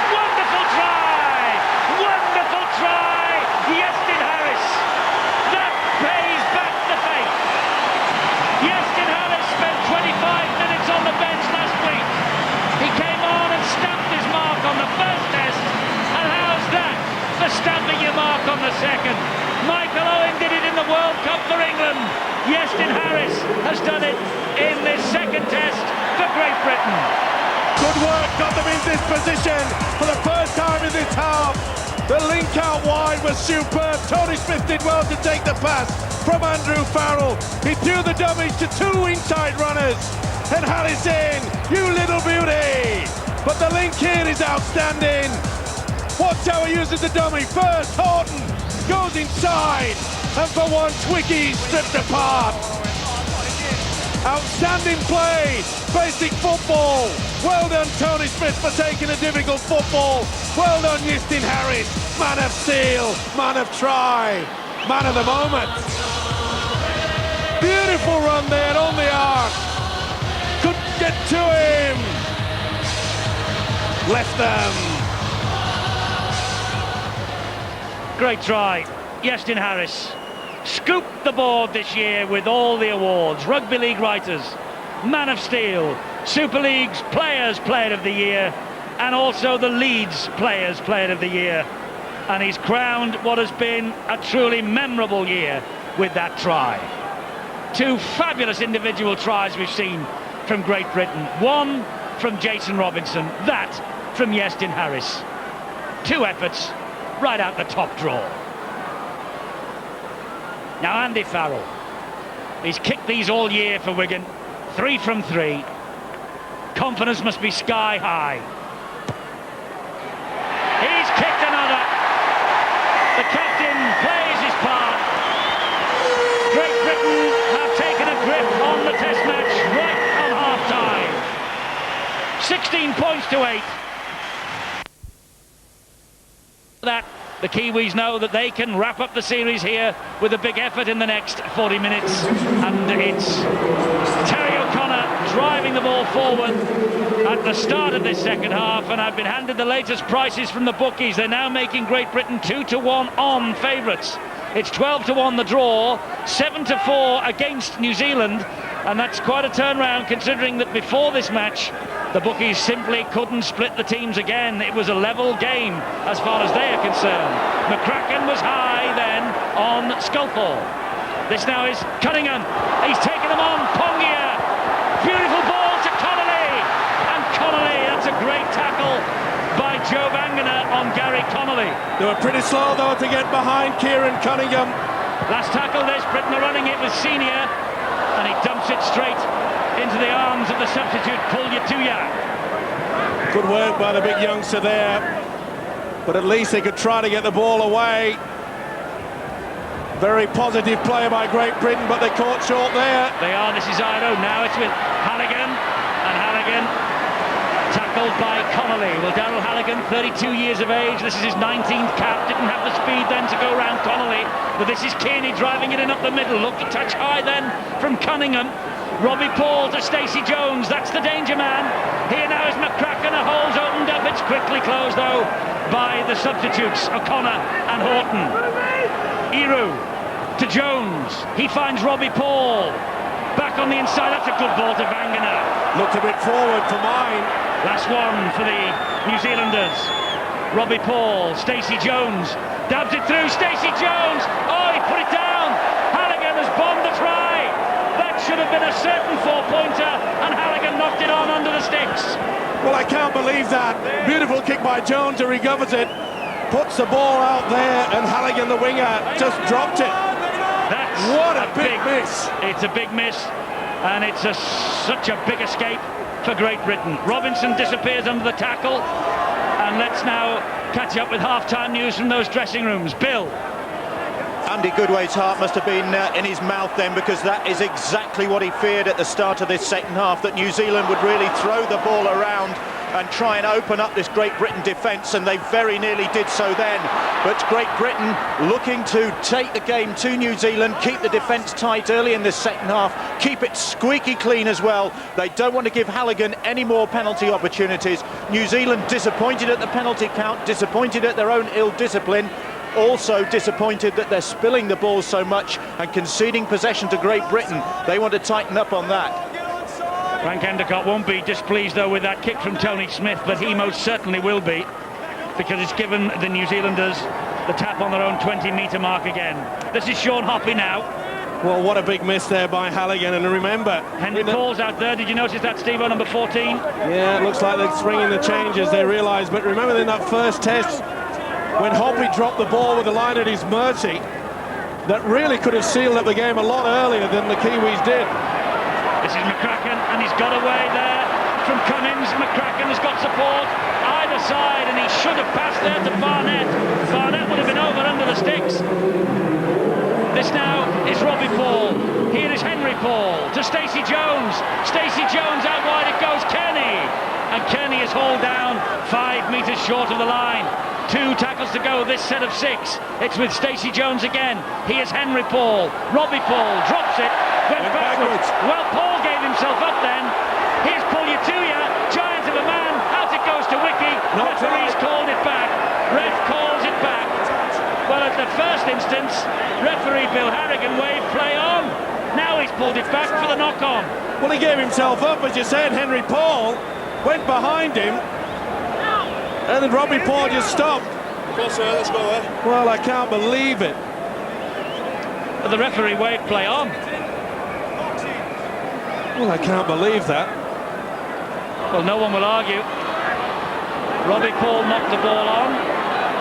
Wonderful try! Wonderful try! Iestyn Harris! That pays back the faith. Iestyn Harris spent 25 minutes on the bench last week. He came on and stamped his mark on the first test. And how's that for stamping your mark on the second? Michael Owen did it in the World Cup for England. Iestyn Harris has done it in this second test for Great Britain. Good work, got them in this position for the first time in this half. The link out wide was superb. Tony Smith did well to take the pass from Andrew Farrell. He threw the dummies to two inside runners. And Harris in, you little beauty. But the link here is outstanding. Watch how he uses the dummy. First, Horton goes inside. And for once, Zwicky stripped apart. Outstanding play, basic football. Well done, Tony Smith, for taking a difficult football. Well done, Iestyn Harris, man of steel, man of try, man of the moment. Beautiful run there on the arc. Couldn't get to him. Left them. Great try, Iestyn Harris. Scooped the board this year with all the awards. Rugby League writers, Man of Steel, Super League's Players Player of the Year, and also the Leeds Players Player of the Year. And he's crowned what has been a truly memorable year with that try. Two fabulous individual tries we've seen from Great Britain. One from Jason Robinson, that from Iestyn Harris. Two efforts right out the top draw. Now Andy Farrell, he's kicked these all year for Wigan, 3 from 3. Confidence must be sky high. He's kicked another. The captain plays his part. Great Britain have taken a grip on the test match right on half-time. 16 points to 8. That the Kiwis know that they can wrap up the series here with a big effort in the next 40 minutes. And it's Terry O'Connor driving the ball forward at the start of this second half. And I've been handed the latest prices from the bookies. They're now making Great Britain 2-1 on favourites. It's 12-1 the draw, 7-4 against New Zealand. And that's quite a turnaround considering that before this match, the bookies simply couldn't split the teams again. It was a level game as far as they are concerned. McCracken was high then on Sculthall. This now is Cunningham. He's taken them on. Pongia. Beautiful ball to Connolly. And Connolly, that's a great tackle by Joe Vangana on Gary Connolly. They were pretty slow though to get behind Kieran Cunningham. Last tackle this, Britain are running it with Senior. And he dumps it straight into the arms of the substitute, Pugliatuya. Good work by the big youngster there. But at least they could try to get the ball away. Very positive play by Great Britain, but they caught short there. They are, this is Iro. Now it's with Halligan. And Halligan tackled by Connolly. Well, Daryl Halligan, 32 years of age. This is his 19th cap. Didn't have the speed then to go around Connolly. But this is Kearney driving it in up the middle. Looked a touch high then from Cunningham. Robbie Paul to Stacey Jones. That's the danger man. Here now is McCracken. A hole's opened up. It's quickly closed, though, by the substitutes, O'Connor and Horton. Iru to Jones. He finds Robbie Paul. Back on the inside, that's a good ball to Wangener. Looked a bit forward for mine. Last one for the New Zealanders. Robbie Paul, Stacey Jones, dabs it through, Stacey Jones! Oh, he put it down! Halligan has bombed the try! That should have been a certain four-pointer, and Halligan knocked it on under the sticks. Well, I can't believe that. Beautiful kick by Jones, who recovers it. Puts the ball out there, and Halligan, the winger, just dropped it. That's What a big miss. It's a big miss, and it's such a big escape for Great Britain. Robinson disappears under the tackle, and let's now catch up with half-time news from those dressing rooms. Bill. Andy Goodway's heart must have been in his mouth then, because that is exactly what he feared at the start of this second half, that New Zealand would really throw the ball around and try and open up this Great Britain defence, and they very nearly did so then. But Great Britain looking to take the game to New Zealand, keep the defence tight early in this second half, keep it squeaky clean as well. They don't want to give Halligan any more penalty opportunities. New Zealand disappointed at the penalty count, disappointed at their own ill discipline, also disappointed that they're spilling the ball so much and conceding possession to Great Britain. They want to tighten up on that. Frank Endicott won't be displeased though with that kick from Tony Smith, but he most certainly will be, because it's given the New Zealanders the tap on their own 20-metre mark again. This is Sean Hoppy now. Well, what a big miss there by Halligan, and remember... Henry Paul's out there. Did you notice that, Steve-O, number 14? Yeah, it looks like they're swinging the changes, they realise, but remember in that first test, when Hoppy dropped the ball with the line at his mercy, that really could have sealed up the game a lot earlier than the Kiwis did. This is McCracken, and he's got away there from Cummins. McCracken has got support either side, and he should have passed there to Barnett. Barnett would have been over under the sticks. This now is Robbie Paul. Here is Henry Paul to Stacey Jones. Stacey Jones out wide, it goes Kearney. And Kearney is hauled down 5 metres short of the line. 2 tackles to go, this set of 6. It's with Stacey Jones again. Here's Henry Paul. Robbie Paul drops it, went backwards. Well, Paul gave himself up then. Here's Pulyatuya, giant of a man. Out it goes to Wiki. Referee's called it back. Ref calls it back. Well, at the first instance, referee Bill Harrigan waved play on. Now he's pulled it back for the knock-on. Well, he gave himself up, as you said. Henry Paul went behind him, and then Robbie Paul just stopped. Go, sir, let's go there. Well, I can't believe it. But the referee waved play on. Well, I can't believe that. Well, no one will argue. Robbie Paul knocked the ball on.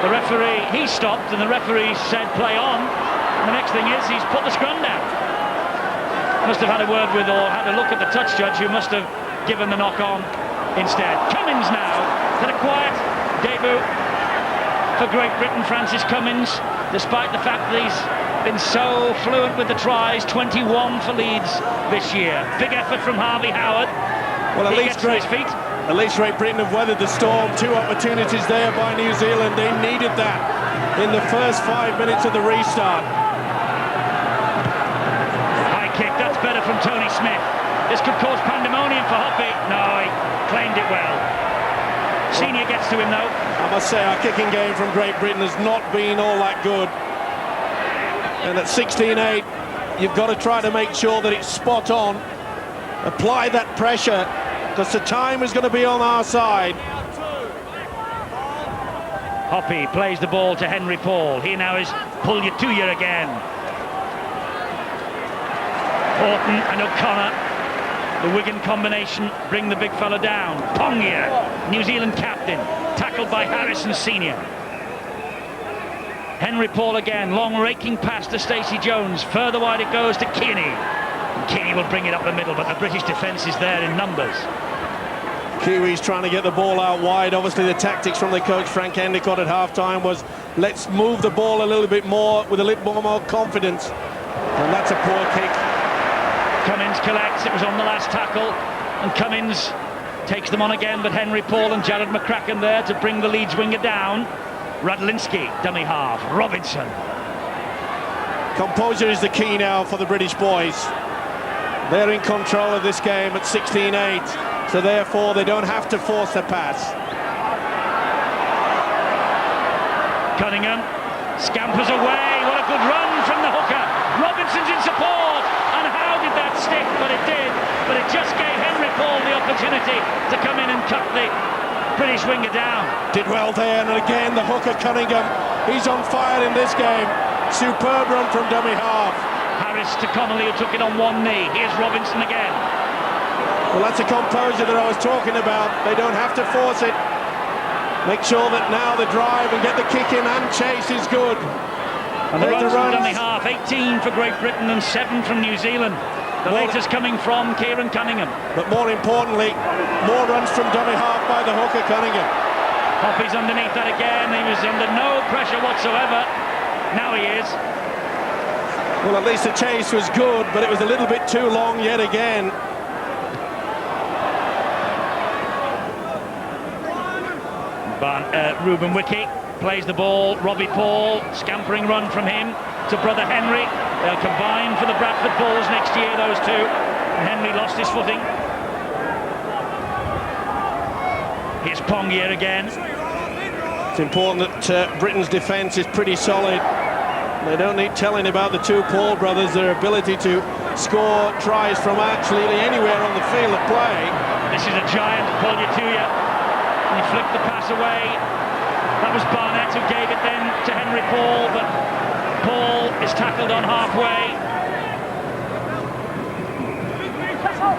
The referee, he stopped, and the referee said play on. And the next thing is he's put the scrum down. Must have had a word with, or had a look at the touch judge, who must have given the knock on instead. Cummins now, had a quiet debut for Great Britain, Francis Cummins, despite the fact that he's been so fluent with the tries. 21 for Leeds this year. Big effort from Harvey Howard. Well, He gets to his feet. At least Great Britain have weathered the storm. 2 opportunities there by New Zealand. They needed that in the first 5 minutes of the restart. High kick, that's better from Tony Smith. This could cause pandemonium for Hoppy. No, he claimed it well. Senior gets to him though. I must say, our kicking game from Great Britain has not been all that good. And at 16-8, you've got to try to make sure that it's spot on. Apply that pressure, because the time is going to be on our side. Hoppy plays the ball to Henry Paul. Here now is Pulyatuya again. Horton and O'Connor, the Wigan combination, bring the big fella down. Pongia, New Zealand captain, tackled by Harrison Senior. Henry Paul again, long raking pass to Stacey Jones. Further wide it goes to Kearney. Kearney will bring it up the middle, but the British defence is there in numbers. Kiwis trying to get the ball out wide. Obviously the tactics from the coach Frank Endicott at half-time was, let's move the ball a little bit more with a little more confidence. And that's a poor kick. Cummins collects, it was on the last tackle, and Cummins takes them on again, but Henry Paul and Jared McCracken there to bring the Leeds winger down. Radlinski, dummy half. Robinson. Composure is the key now for the British boys. They're in control of this game at 16-8, so therefore they don't have to force the pass. Cunningham scampers away. What a good run from the hooker. Robinson's in support, and how did that stick, but it did. But it just gave Henry Paul the opportunity to come in and cut the British winger down. Did well there, and again the hooker Cunningham. He's on fire in this game. Superb run from dummy half. Harris to Connolly, who took it on one knee. Here's Robinson again. Well, that's a composure that I was talking about. They don't have to force it. Make sure that now the drive and get the kick in and chase is good. And the runs from dummy half, 18 for Great Britain and 7 from New Zealand. The latest coming from Kieran Cunningham. But more importantly, more runs from dummy half by the hooker Cunningham. Hoppy's underneath that again. He was under no pressure whatsoever. Now he is. Well, at least the chase was good, but it was a little bit too long yet again. Ruben Wiki plays the ball. Robbie Paul, scampering run from him to brother Henry. They'll combine for the Bradford Bulls next year, those two. And Henry lost his footing. Here's Pongier again. It's important that Britain's defence is pretty solid. They don't need telling about the two Paul brothers, their ability to score tries from absolutely anywhere on the field of play. This is a giant, Puljatuja. He flicked the pass away. That was Barnett who gave it then to Henry Paul, but Paul is tackled on halfway.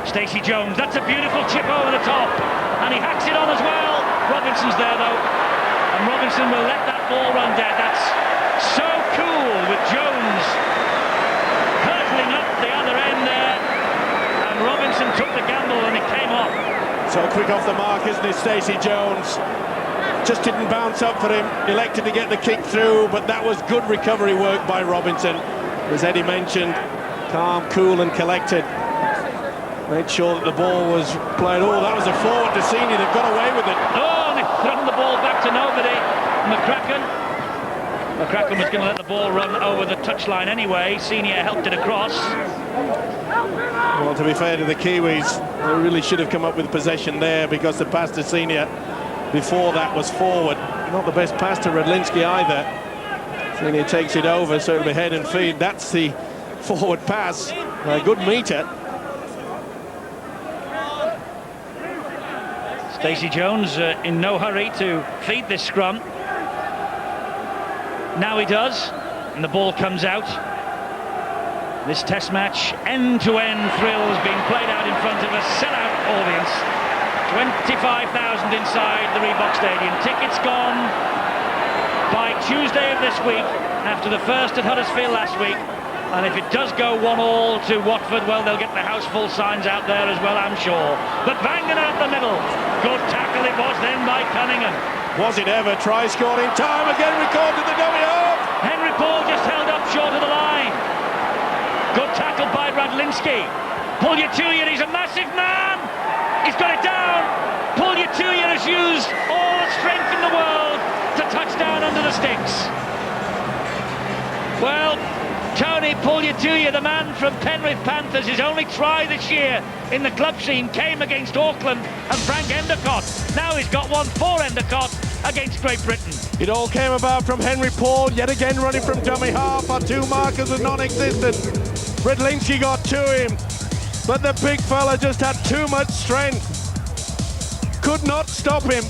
Stacey Jones, that's a beautiful chip over the top, and he hacks it on as well. Robinson's there though, and Robinson will let that ball run dead. That's so cool with Jones hurtling up the other end there, and Robinson took the gamble and it came off. So quick off the mark, isn't it, Stacey Jones? Just didn't bounce up for him, elected to get the kick through, but that was good recovery work by Robinson. As Eddie mentioned, calm, cool and collected. Made sure that the ball was played. Oh, that was a forward to Senior. They've got away with it. Oh, and they've thrown the ball back to nobody. McCracken was going to let the ball run over the touchline anyway. Senior helped it across. Well, to be fair to the Kiwis, they really should have come up with possession there, because the pass to Senior before that was forward. Not the best pass to Radlinski either. Senior takes it over, so it'll be head and feed. That's the forward pass. A good meter. Stacey Jones in no hurry to feed this scrum. Now he does, and the ball comes out. This test match, end-to-end thrills being played out in front of a sellout audience. 25,000 inside the Reebok Stadium. Tickets gone by Tuesday of this week, after the first at Huddersfield last week. And if it does go 1-1 to Watford, well, they'll get the house full signs out there as well, I'm sure. But Vangan out the middle. Good tackle it was then by Cunningham. Was it ever? Try scored in time. Again recorded the dummy half. Henry Paul just held up short of the line. Good tackle by Radlinski. Puljatuja, he's a massive man. He's got it down. Puljatuja has used all the strength in the world to touch down under the sticks. Well, Tony Puljatuja, the man from Penrith Panthers, his only try this year in the club scene came against Auckland and Frank Endicott. Now he's got one for Endicott against Great Britain. It all came about from Henry Paul, yet again running from dummy half. Our two markers are non-existent. Radlinski got to him, but the big fella just had too much strength. Could not stop him.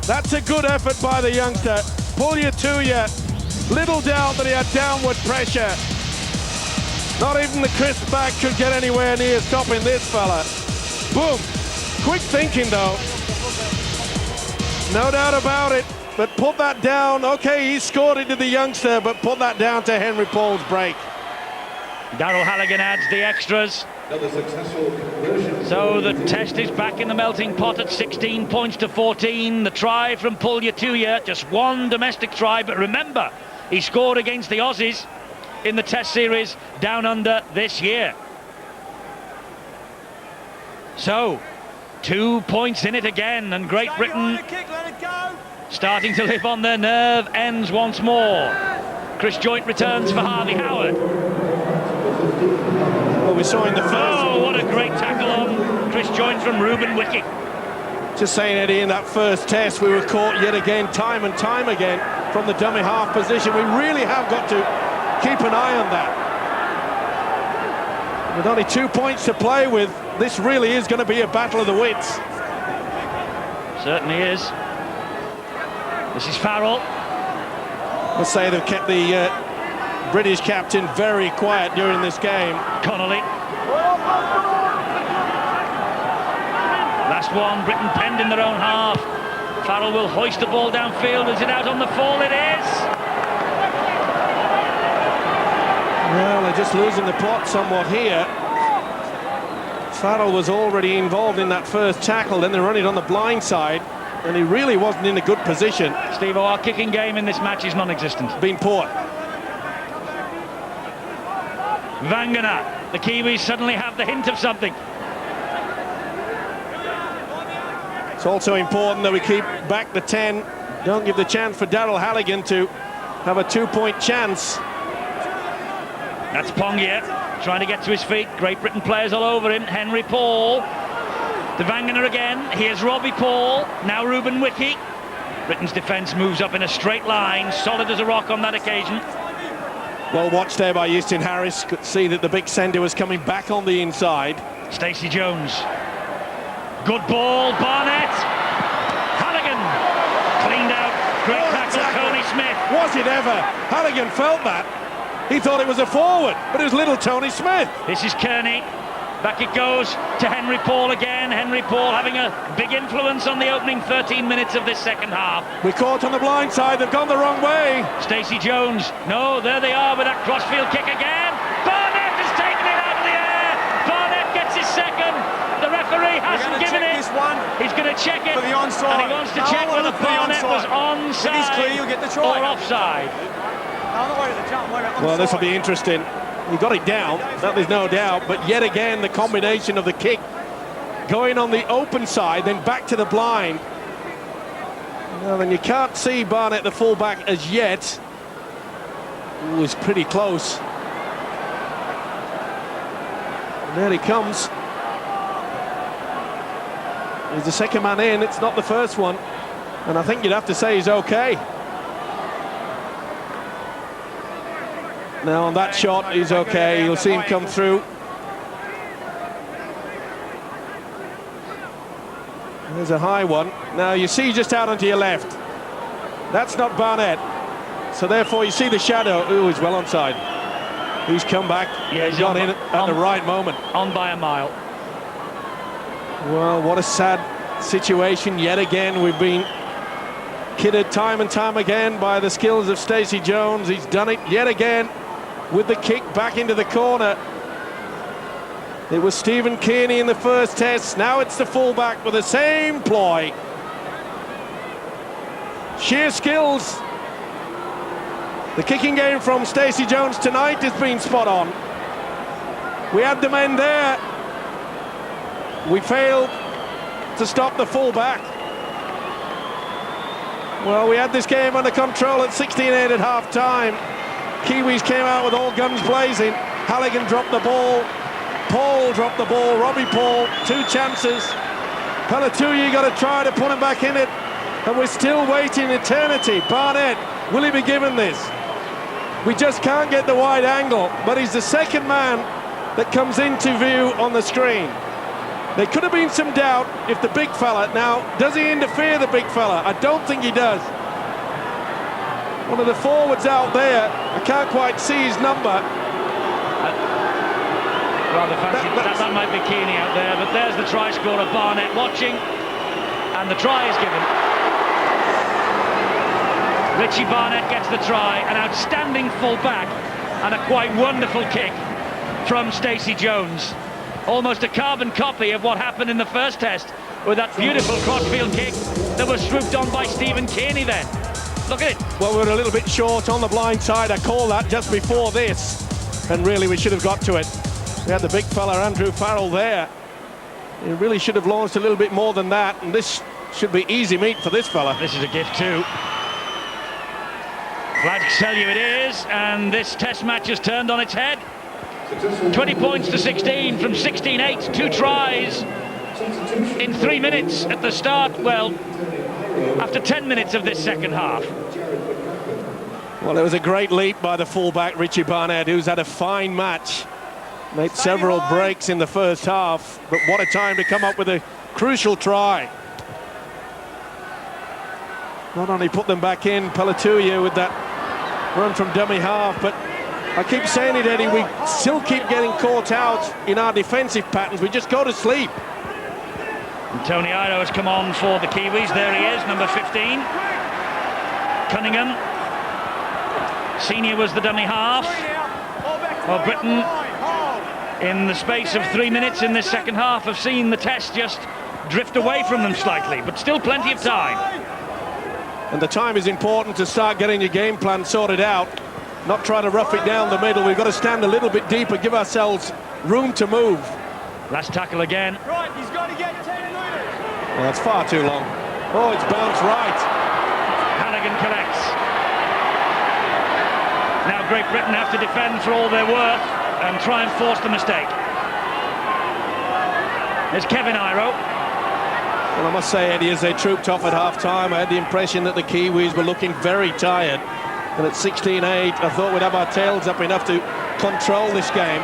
That's a good effort by the youngster. Puljatuja, little doubt that he had downward pressure. Not even the crisp back could get anywhere near stopping this fella. Boom. Quick thinking though. No doubt about it, but put that down. Okay, he scored it to the youngster, but put that down to Henry Paul's break. Darryl Halligan adds the extras. So the test is back in the melting pot at 16 points to 14. The try from Puljatuja, just one domestic try, but remember, he scored against the Aussies in the test series down under this year. So 2 points in it again, and Great Britain starting to live on their nerve ends once more. Chris Joynt returns for Harvey Howard. Well, we saw in the first... Oh, what a great tackle on Chris Joynt from Ruben Wiki. Just saying, Eddie, in that first test, we were caught yet again, time and time again, from the dummy half position. We really have got to keep an eye on that. With only 2 points to play with, this really is going to be a battle of the wits. Certainly is. This is Farrell. Let's say they've kept the British captain very quiet during this game. Connolly. Last one, Britain penned in their own half. Farrell will hoist the ball downfield. Is it out on the fall? It is. Well, they're just losing the plot somewhat here. Farrell was already involved in that first tackle, then they run it on the blind side, and he really wasn't in a good position. Steve, our kicking game in this match is non-existent. Been poor. Vangana, the Kiwis suddenly have the hint of something. It's also important that we keep back the 10. Don't give the chance for Daryl Halligan to have a 2-point chance. That's Pongia trying to get to his feet. Great Britain players all over him. Henry Paul. To Vangana again. Here's Robbie Paul. Now Ruben Wiki. Britain's defence moves up in a straight line. Solid as a rock on that occasion. Well watched there by Houston Harris. Could see that the big sender was coming back on the inside. Stacey Jones. Good ball. Barnett. Halligan. Cleaned out. Great tackle. Tony Smith. Was it ever? Halligan felt that. He thought it was a forward, but it was little Tony Smith. This is Kearney. Back it goes to Henry Paul again. Henry Paul having a big influence on the opening 13 minutes of this second half. We're caught on the blind side. They've gone the wrong way. Stacey Jones. No, there they are with that crossfield kick again. Barnett has taken it out of the air. Barnett gets his second. The referee hasn't given it. He's going to check it. For the onside. And he wants to check whether Barnett was onside. If he's clear, you'll get the try. Or offside. Well, this will be interesting. He got it down, that there's no doubt, but yet again the combination of the kick going on the open side, then back to the blind. Well, then you can't see Barnett, the fullback, as yet. It was pretty close. And there he comes. He's the second man in, it's not the first one. And I think you'd have to say he's okay. Now on that shot, he's okay. You'll see him come through. There's a high one. Now you see just out onto your left. That's not Barnett. So therefore you see the shadow. Oh, he's well onside. He's come back. Yeah, he's got in at the right moment. On by a mile. Well, what a sad situation. Yet again, we've been kidded time and time again by the skills of Stacey Jones. He's done it yet again with the kick back into the corner. It was Stephen Kearney in the first test. Now it's the fullback with the same ploy. Sheer skills. The kicking game from Stacey Jones tonight has been spot on. We had the men there. We failed to stop the fullback. Well, we had this game under control at 16-8 at half-time. Kiwis came out with all guns blazing. Halligan dropped the ball. Paul dropped the ball. Robbie Paul, 2 chances. Pelatuyi got to try to put him back in it. And we're still waiting eternity. Barnett, will he be given this? We just can't get the wide angle, but he's the second man that comes into view on the screen. There could have been some doubt if the big fella, now, does he interfere, the big fella? I don't think he does. One of the forwards out there, I can't quite see his number. Rather fancy, that might be Kearney out there, but there's the try scorer, Barnett, watching, and the try is given. Richie Barnett gets the try, an outstanding full-back, and a quite wonderful kick from Stacey Jones. Almost a carbon copy of what happened in the first test with that beautiful crossfield kick that was swooped on by Stephen Kearney then. Look at it. Well, we're a little bit short on the blind side. I called that just before this, and really we should have got to it. We had the big fella Andrew Farrell there. He really should have launched a little bit more than that, and this should be easy meat for this fella. This is a gift too. Glad to tell you it is, and this test match has turned on its head. 20 points to 16 from 16-8, 2 tries in 3 minutes at the start, well, after 10 minutes of this second half. Well, it was a great leap by the fullback, Richie Barnett, who's had a fine match. Made several breaks in the first half, but what a time to come up with a crucial try. Not only put them back in, Pelatuia with that run from dummy half, but I keep saying it, Eddie, we still keep getting caught out in our defensive patterns. We just go to sleep. And Tony Iro has come on for the Kiwis. There he is, number 15. Cunningham. Senior was the dummy half. Well, Britain, in the space of 3 minutes in this second half, have seen the test just drift away from them slightly, but still plenty of time. And the time is important to start getting your game plan sorted out, not try to rough it down the middle. We've got to stand a little bit deeper, give ourselves room to move. Last tackle again. Right, he's got to get 10 metres. Well, that's far too long. Oh, it's bounced right. Halligan collects. Now Great Britain have to defend for all they're worth and try and force the mistake. There's Kevin Iro. Well, I must say, Eddie, as they trooped off at half-time, I had the impression that the Kiwis were looking very tired. And at 16-8, I thought we'd have our tails up enough to control this game.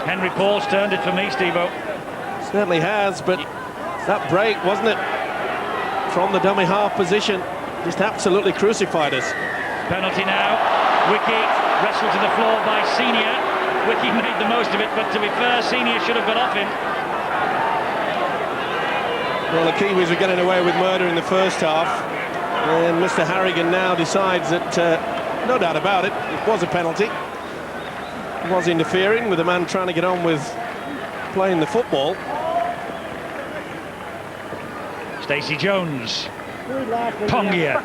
Henry Paul's turned it for me, Steve-O. Certainly has, but that break, wasn't it, from the dummy half position, just absolutely crucified us. Penalty now. Wiki wrestled to the floor by Senior. Wiki made the most of it, but to be fair, Senior should have got off him. Well, the Kiwis were getting away with murder in the first half, and Mr. Harrigan now decides that, no doubt about it, it was a penalty. He was interfering with a man trying to get on with playing the football. Stacey Jones. Pongia.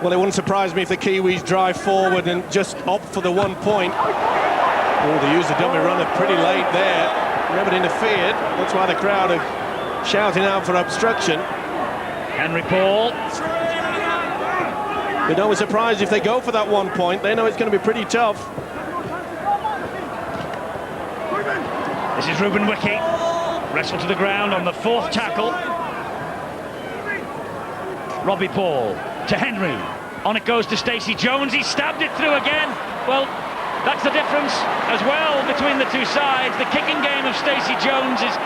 Well, it wouldn't surprise me if the Kiwis drive forward and just opt for the 1 point. Oh, they used the dummy runner pretty late there. Never interfered. That's why the crowd are shouting out for obstruction. Henry Paul. But don't be surprised if they go for that 1 point. They know it's going to be pretty tough. This is Ruben Wiki. Wrestled to the ground on the fourth tackle. Robbie Paul to Henry. On it goes to Stacey Jones. He stabbed it through again. Well, that's the difference as well between the two sides. The kicking game of Stacey Jones is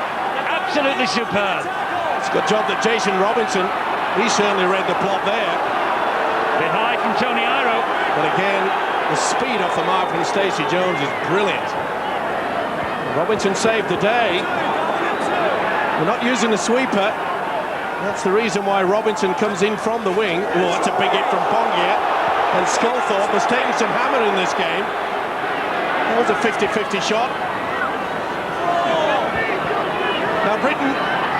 absolutely superb. It's a good job that Jason Robinson, he certainly read the plot there. Bit high from Tony Iro. But again, the speed off the mark from Stacey Jones is brilliant. Robinson saved the day. We're not using the sweeper. That's the reason why Robinson comes in from the wing. Oh, that's a big hit from Pongia. And Sculthorpe has taken some hammer in this game. That was a 50-50 shot. Now Britain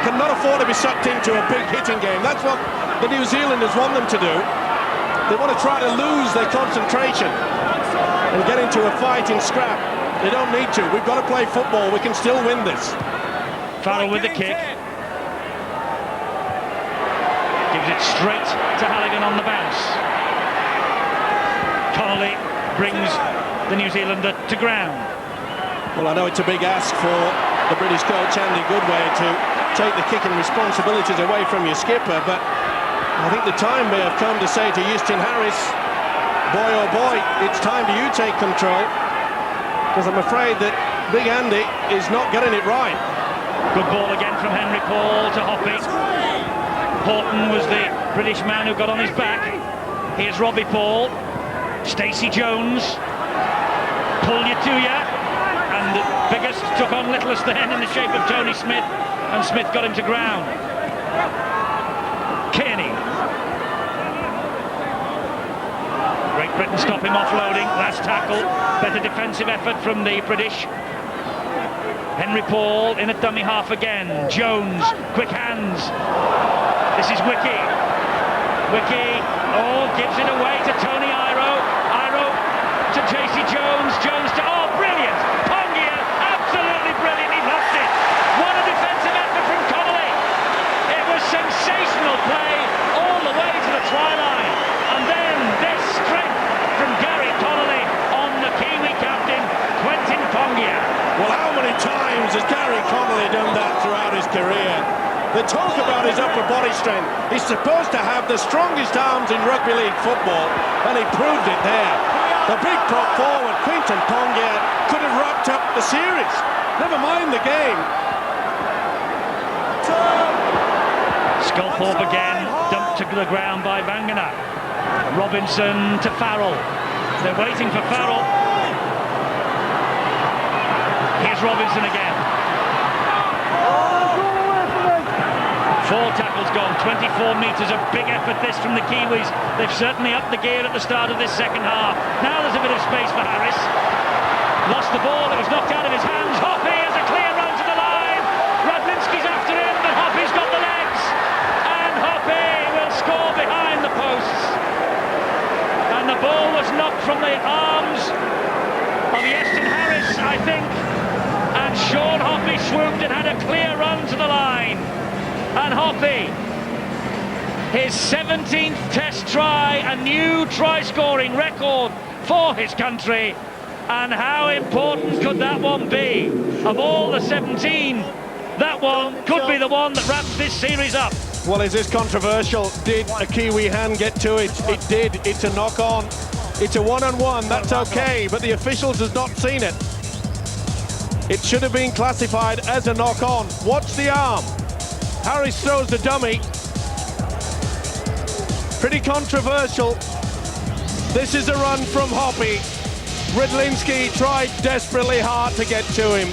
cannot afford to be sucked into a big hitting game. That's what the New Zealanders want them to do. They want to try to lose their concentration and get into a fighting scrap. They don't need to. We've got to play football. We can still win this. Farrell with the kick. Gives it straight to Halligan on the bounce. Connolly brings the New Zealander to ground. Well, I know it's a big ask for the British coach Andy Goodway to take the kicking responsibilities away from your skipper, but I think the time may have come to say to Houston Harris, boy oh boy, it's time you take control, because I'm afraid that Big Andy is not getting it right. Good ball again from Henry Paul to Hoppy. Horton was the British man who got on his back. Here's Robbie Paul. Stacey Jones. Pull you to ya. And Biggest took on littlest then in the shape of Tony Smith. And Smith got him to ground. Kearney. Great Britain stop him offloading. Last tackle. Better defensive effort from the British. Henry Paul in at dummy half again. Jones, quick hands. This is Wiki. Wiki, gives it away to Tony Iro. Iro to JC Jones. Jones to, brilliant. Pongia, absolutely brilliant. He lost it. What a defensive effort from Connolly. It was sensational play all the way to the try line. And then this strength from Gary Connolly on the Kiwi captain, Quentin Pongia. Well, how many times has Gary Connolly done that throughout his career? They talk about his upper body strength. He's supposed to have the strongest arms in rugby league football, and he proved it there. The big prop forward, Quinton Pongia, could have wrapped up the series. Never mind the game. Sculthorpe again, dumped to the ground by Vangana. Robinson to Farrell. They're waiting for Farrell. Here's Robinson again. 4 tackles gone, 24 metres, a big effort this from the Kiwis. They've certainly upped the gear at the start of this second half. Now there's a bit of space for Harris. Lost the ball, it was knocked out of his hands. Hoppy has a clear run to the line. Radlinski's after him, but Hoppy's got the legs. And Hoppy will score behind the posts. And the ball was knocked from the arms of Iestyn Harris, I think. And Sean Hoppy swooped and had a clear run to the line. And Hoppy, his 17th Test try, a new try-scoring record for his country. And how important could that one be? Of all the 17, that one could be the one that wraps this series up. Well, is this controversial? Did a Kiwi hand get to it? It did. It's a knock-on. It's a one-on-one. That's okay, but the officials has not seen it. It should have been classified as a knock-on. Watch the arm. Harris throws the dummy. Pretty controversial. This is a run from Hoppy. Radlinski tried desperately hard to get to him.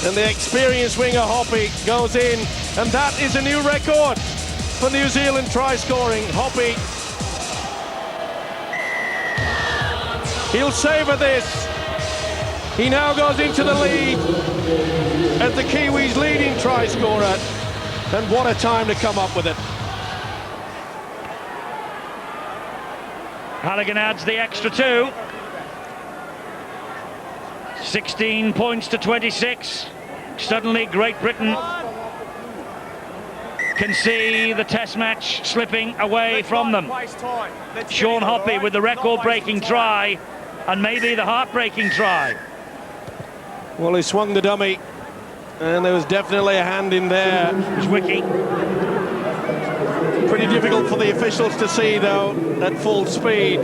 And the experienced winger Hoppy goes in. And that is a new record for New Zealand try scoring. Hoppy. He'll savour this. He now goes into the lead as the Kiwis' leading try scorer. And what a time to come up with it. Halligan adds the extra 2. 16 points to 26. Suddenly Great Britain can see the Test match slipping away from them. Sean Hoppy with the record-breaking try and maybe the heart-breaking try. Well, he swung the dummy and there was definitely a hand in there. It was Wiki. Pretty difficult for the officials to see though at full speed.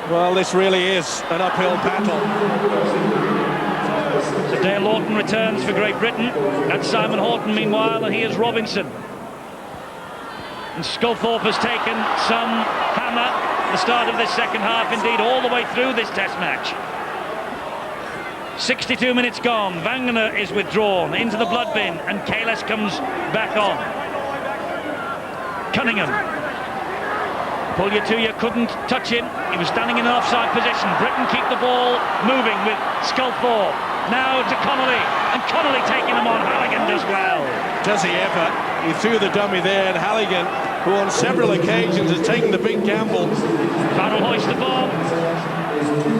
Well, this really is an uphill battle. So Dale Lawton returns for Great Britain. That's Simon Horton meanwhile, and here's Robinson. And Sculthorpe has taken some hammer at the start of this second half, indeed all the way through this Test match. 62 minutes gone, Vangana is withdrawn into the blood bin and Kalis comes back on. Cunningham. Puljatuya couldn't touch him, he was standing in an offside position. Britain keep the ball moving with Sculthorpe. Now to Connolly, and Connolly taking him on. Halligan does well. Does he ever? He threw the dummy there, and Halligan, who on several occasions has taken the big gamble. Farrell hoists the ball.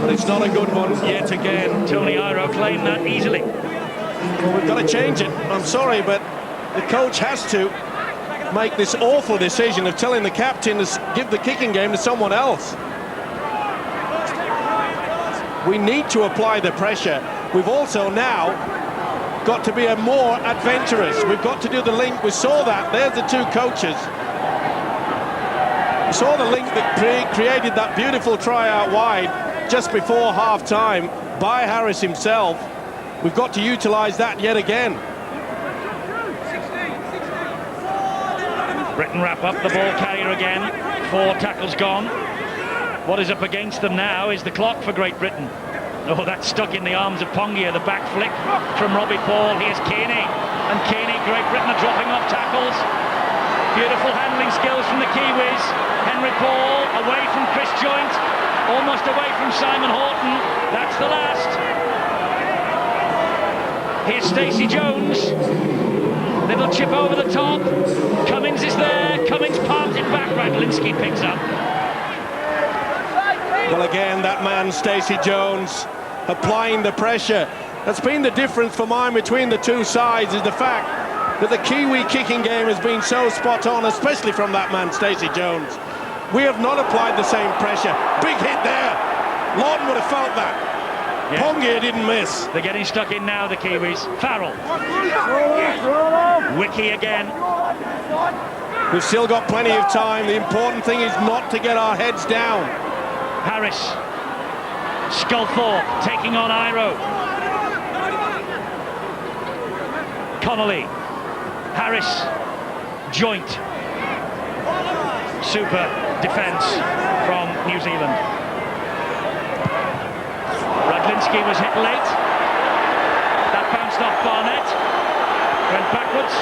But it's not a good one yet again. Tony Iro claimed that easily. Well, we've got to change it. I'm sorry, but the coach has to make this awful decision of telling the captain to give the kicking game to someone else. We need to apply the pressure. We've also now got to be more adventurous. We've got to do the link. We saw that. There's the two coaches. We saw the link that created that beautiful try out wide just before half-time by Harris himself. We've got to utilise that yet again. Britain wrap up the ball carrier again. 4 tackles gone. What is up against them now is the clock for Great Britain. Oh, that's stuck in the arms of Pongia. The back flick from Robbie Paul. Here's Kearney. And Kearney, Great Britain are dropping off tackles. Beautiful handling skills from the Kiwis. Henry Paul away from Chris Joint. Almost away from Simon Horton. That's the last. Here's Stacey Jones. Little chip over the top. Cummins is there. Cummins palms it back. Radlinski picks up. Well, again, that man, Stacey Jones, applying the pressure. That's been the difference for mine between the two sides, is the fact that the Kiwi kicking game has been so spot on, especially from that man, Stacey Jones. We have not applied the same pressure. Big hit there. Lawton would have felt that. Yeah. Pongia didn't miss. They're getting stuck in now, the Kiwis. Farrell. Wiki again. We've still got plenty of time. The important thing is not to get our heads down. Harris. Sculthorpe taking on Iro. Connolly. Harris. Joint. Super defence from New Zealand. Radlinski was hit late. That bounced off Barnett. Went backwards.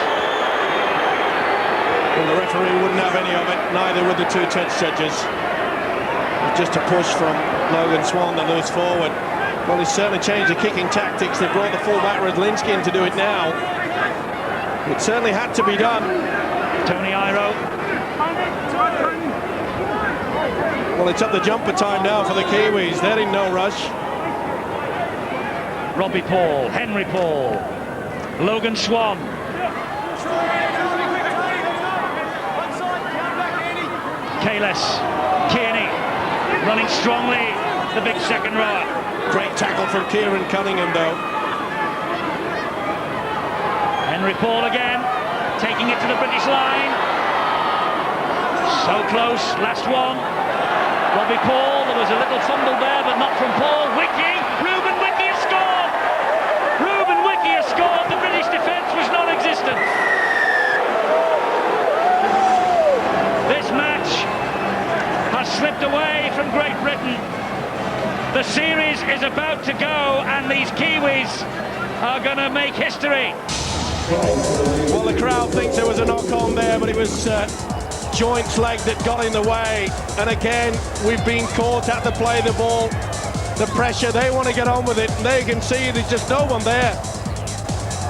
Well, the referee wouldn't have any of it, neither would the two touch judges. Just a push from Logan Swan, the loose forward. Well, he's certainly changed the kicking tactics. They brought the fullback Radlinski in to do it now. It certainly had to be done. Tony Iro. Well, it's up the jumper time now for the Kiwis. They're in no rush. Robbie Paul, Henry Paul, Logan Swan. Kalis, Kearney, running strongly, the big second rower. Great tackle from Kieran Cunningham, though. Henry Paul again, taking it to the British line. So close, last one. Robbie Paul, there was a little fumble there, but not from Paul. Wiki, Ruben Wiki has scored! Ruben Wiki has scored, the British defence was non-existent. This match has slipped away from Great Britain. The series is about to go, and these Kiwis are going to make history. Well, the crowd thinks there was a knock-on there, but it was Joint's leg that got in the way. And again, we've been caught at the play of the ball. The pressure, they want to get on with it, and there you can see there's just no one there.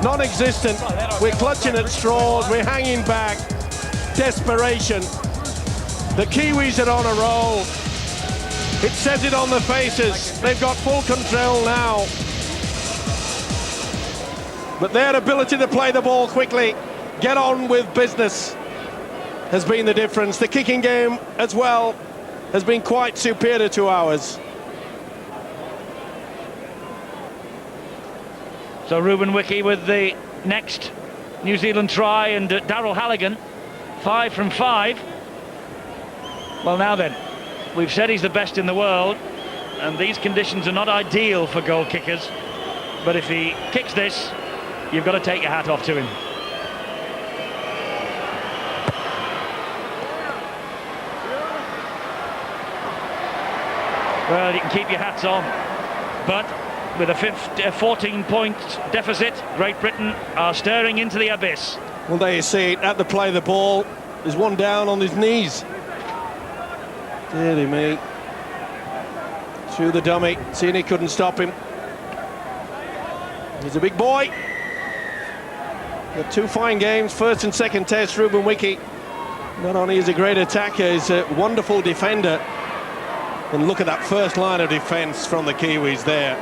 Non-existent. We're clutching at straws, we're hanging back. Desperation. The Kiwis are on a roll. It says it on their faces. They've got full control now. But their ability to play the ball quickly, get on with business, has been the difference. The kicking game as well has been quite superior to ours. So Ruben Wiki with the next New Zealand try, and Daryl Halligan, 5 from 5. Well, now then, we've said he's the best in the world, and these conditions are not ideal for goal kickers. But if he kicks this, you've got to take your hat off to him. Well, you can keep your hats on, but with a 14-point deficit, Great Britain are staring into the abyss. Well, there you see it, at the play of the ball. There's one down on his knees. Dearly me. Through the dummy, seeing he couldn't stop him. He's a big boy. Got 2 fine games, first and second test. Ruben Wiki not only is a great attacker, he's a wonderful defender. And look at that first line of defence from the Kiwis there.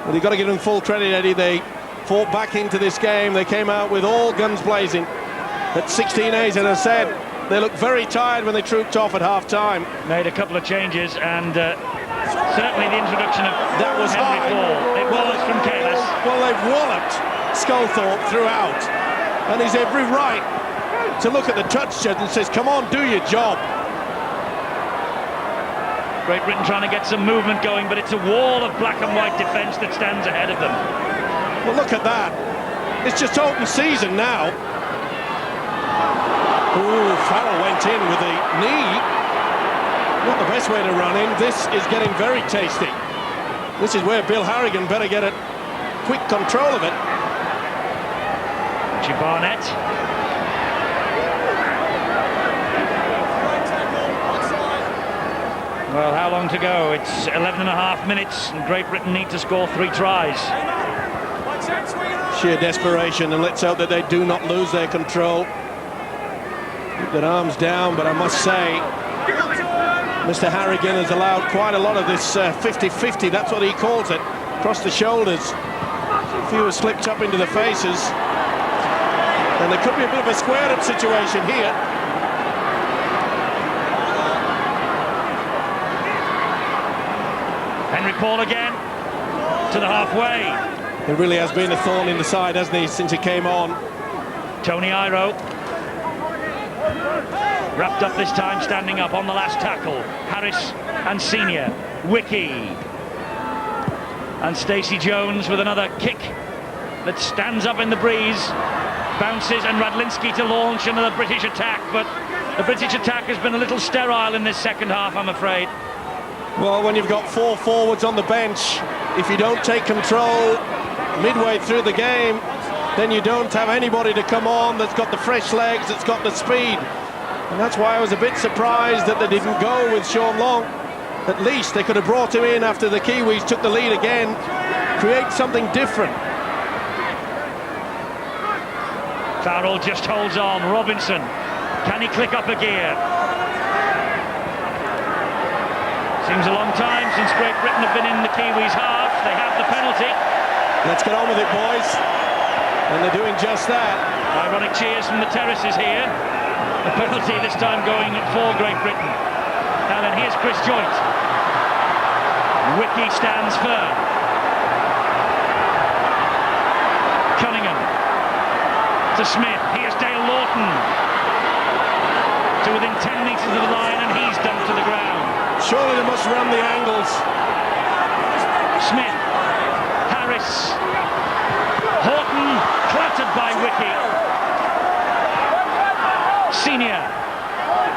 Well, you've got to give them full credit, Eddie. They fought back into this game. They came out with all guns blazing at 16-8, and as I said, they looked very tired when they trooped off at half-time. Made a couple of changes, and certainly the introduction of that was Henry high. Paul. It was from Kalis. Well, they've walloped Sculthorpe throughout, and he's every right to look at the touch judge and says, come on, do your job. Great Britain trying to get some movement going, but it's a wall of black and white defence that stands ahead of them. Well, look at that. It's just open season now. Ooh, Farrell went in with the knee. Not the best way to run in. This is getting very tasty. This is where Bill Harrigan better get a quick control of it. Richie Barnett. Well, how long to go? It's 11.5 minutes, and Great Britain need to score 3 tries. Sheer desperation, and let's hope that they do not lose their control. Keep their arms down, but I must say, Mr. Harrigan has allowed quite a lot of this 50-50, that's what he calls it, across the shoulders. A few have slipped up into the faces, and there could be a bit of a square-up situation here. Henry Paul again, to the halfway. It really has been a thorn in the side, hasn't he, since he came on. Tony Iro. Wrapped up this time, standing up on the last tackle. Harris and Senior. Wiki. And Stacey Jones with another kick that stands up in the breeze. Bounces, and Radlinski to launch another British attack, but the British attack has been a little sterile in this second half, I'm afraid. Well, when you've got 4 forwards on the bench, if you don't take control midway through the game, then you don't have anybody to come on that's got the fresh legs, that's got the speed. And that's why I was a bit surprised that they didn't go with Sean Long. At least they could have brought him in after the Kiwis took the lead again, create something different. Farrell just holds on. Robinson, can he click up a gear? Seems a long time since Great Britain have been in the Kiwis' half. They have the penalty. Let's get on with it, boys. And they're doing just that. Ironic cheers from the terraces here. The penalty this time going for Great Britain. Now then, here's Chris Joynt. Wiki stands firm. Cunningham to Smith. Here's Dale Lawton to within 10 metres of the line, and he's dumped to the ground. Surely they must run the angles. Smith, Harris, Horton clattered by Wiki. Senior,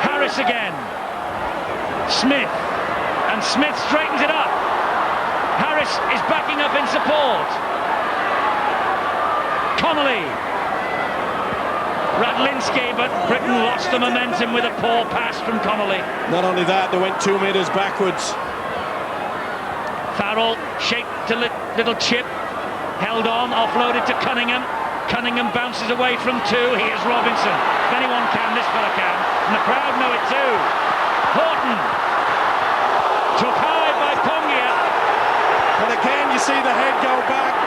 Harris again. Smith, and Smith straightens it up. Harris is backing up in support. Connolly. Radlinski, but Britain lost the momentum with a poor pass from Connolly. Not only that, they went 2 metres backwards. Farrell shaped a little chip, held on, offloaded to Cunningham. Cunningham bounces away from 2. Here's Robinson. If anyone can, this fella can. And the crowd know it too. Horton. Took high by Pongia. And again, you see the head go back.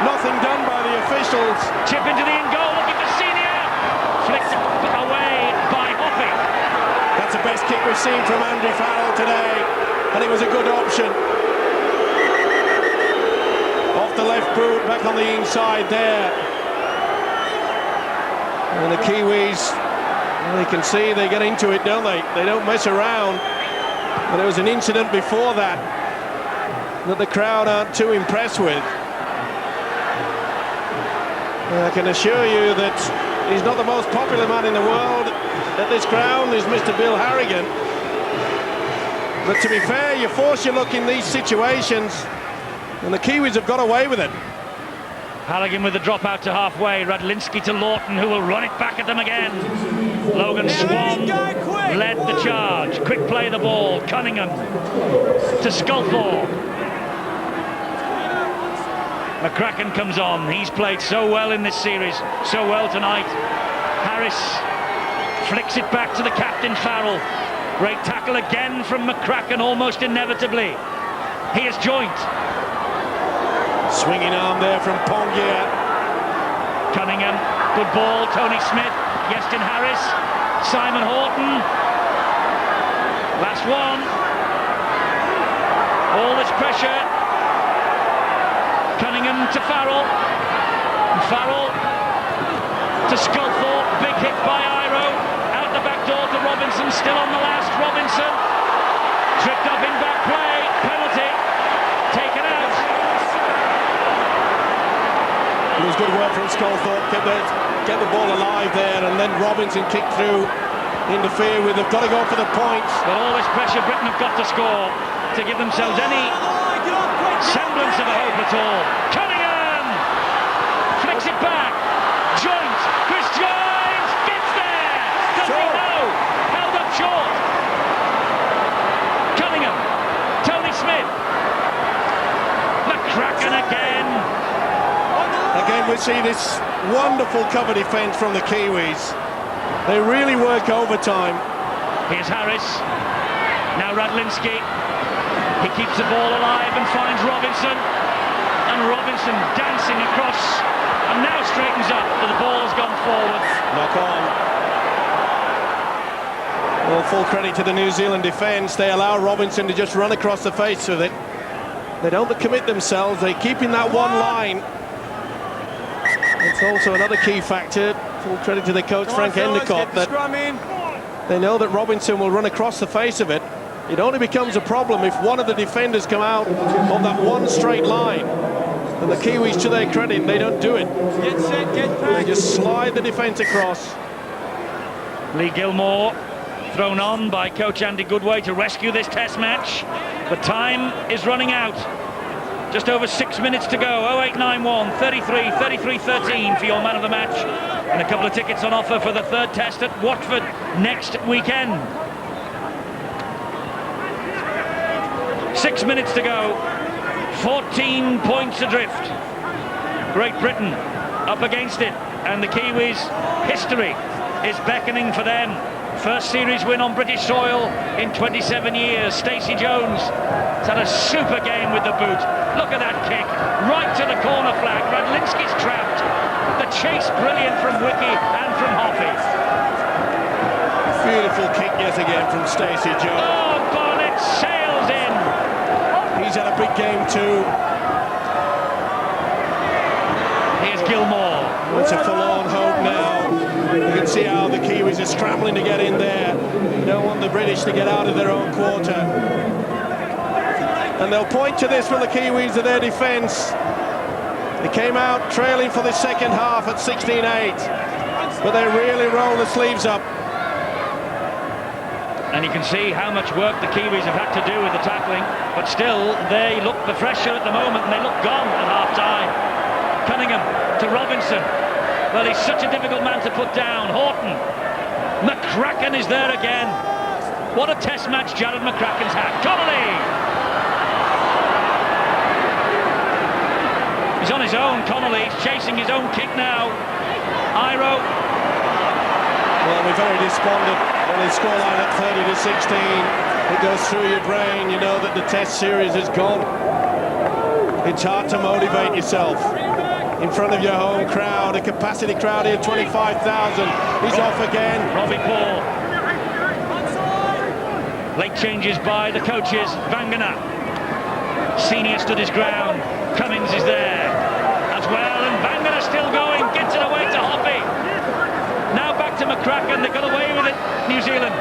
Nothing done by the officials. Chip into the in goal, looking for Senior. Flicked away by Hoppy. That's the best kick we've seen from Andy Farrell today, and it was a good option. Off the left boot, back on the inside there. And the Kiwis, well, you can see they get into it, don't they? They don't mess around. But there was an incident before that the crowd aren't too impressed with. And I can assure you that he's not the most popular man in the world at this ground, is Mr. Bill Harrigan. But to be fair, you force your luck in these situations, and the Kiwis have got away with it. Halligan with the drop out to halfway. Radlinski to Lawton, who will run it back at them again. Logan Swan led the charge. Quick play the ball. Cunningham to Sculthorpe. McCracken comes on. He's played so well in this series, so well tonight. Harris flicks it back to the captain, Farrell. Great tackle again from McCracken, almost inevitably. Here's Joynt. Swinging arm there from Pongia. Cunningham, good ball. Tony Smith, Yestin Harris, Simon Horton. Last one. All this pressure. Cunningham to Farrell. And Farrell to Sculthorpe. Big hit by Iro. Out the back door to Robinson. Still on the last. Robinson. Tripped up in back play. Penalty. Taken out. It was good work from Sculthorpe. Get the ball alive there, and then Robinson kicked through. Interfere with. They've got to go for the points. But all this pressure Britain have got to score to give themselves any semblance of a hope at all. Cunningham flicks it back. Joynt, Chris Joynt gets there. Does he know? Held up short. Cunningham, Tony Smith, McCracken again. Again, we see this wonderful cover defence from the Kiwis. They really work overtime. Here's Harris. Now Radlinski. He keeps the ball alive and finds Robinson. And Robinson dancing across and now straightens up, but the ball has gone forward. Knock on. Well, full credit to the New Zealand defence. They allow Robinson to just run across the face with it. They don't commit themselves. They keep in that one line. It's also another key factor. Full credit to the coach, Frank Endicott, that they know that Robinson will run across the face of it. It only becomes a problem if one of the defenders come out on that one straight line. And the Kiwis, to their credit, they don't do it. Get set, get They back. just slide the defence across. Lee Gilmore thrown on by coach Andy Goodway to rescue this test match. The time is running out. Just over 6 minutes to go. 0891 33 33 13 for your man of the match. And a couple of tickets on offer for the third test at Watford next weekend. 6 minutes to go. 14 points adrift. Great Britain up against it. And the Kiwis' history is beckoning for them. First series win on British soil in 27 years. Stacey Jones has had a super game with the boot. Look at that kick, right to the corner flag. Radlinski's trapped. The chase brilliant from Wiki and from Hoppy. Beautiful kick yet again from Stacey Jones. Oh, Barnett sails in. He's had a big game too. Here's Gilmore. It's a forlorn hope now. You can see how the Kiwis are scrambling to get in there. They don't want the British to get out of their own quarter. And they'll point to this from the Kiwis of their defence. They came out trailing for the second half at 16-8, but they really roll the sleeves up. And you can see how much work the Kiwis have had to do with the tackling, but still they look the fresher at the moment, and they look gone at half-time. Cunningham to Robinson. Well, he's such a difficult man to put down. Horton. McCracken is there again. What a test match Jared McCracken's had. Connolly! He's on his own, Connolly. He's chasing his own kick now. Iro. Well, we're very despondent on his scoreline at 30-16. It goes through your brain. You know that the test series is gone. It's hard to motivate yourself in front of your home crowd, a capacity crowd here, 25,000. He's off again. Robbie Paul. Late changes by the coaches. Vangana. Senior stood his ground. Cummins is there as well, and Vangana still going. Gets it away to Hoppy. Now back to McCracken. They got away with it, New Zealand.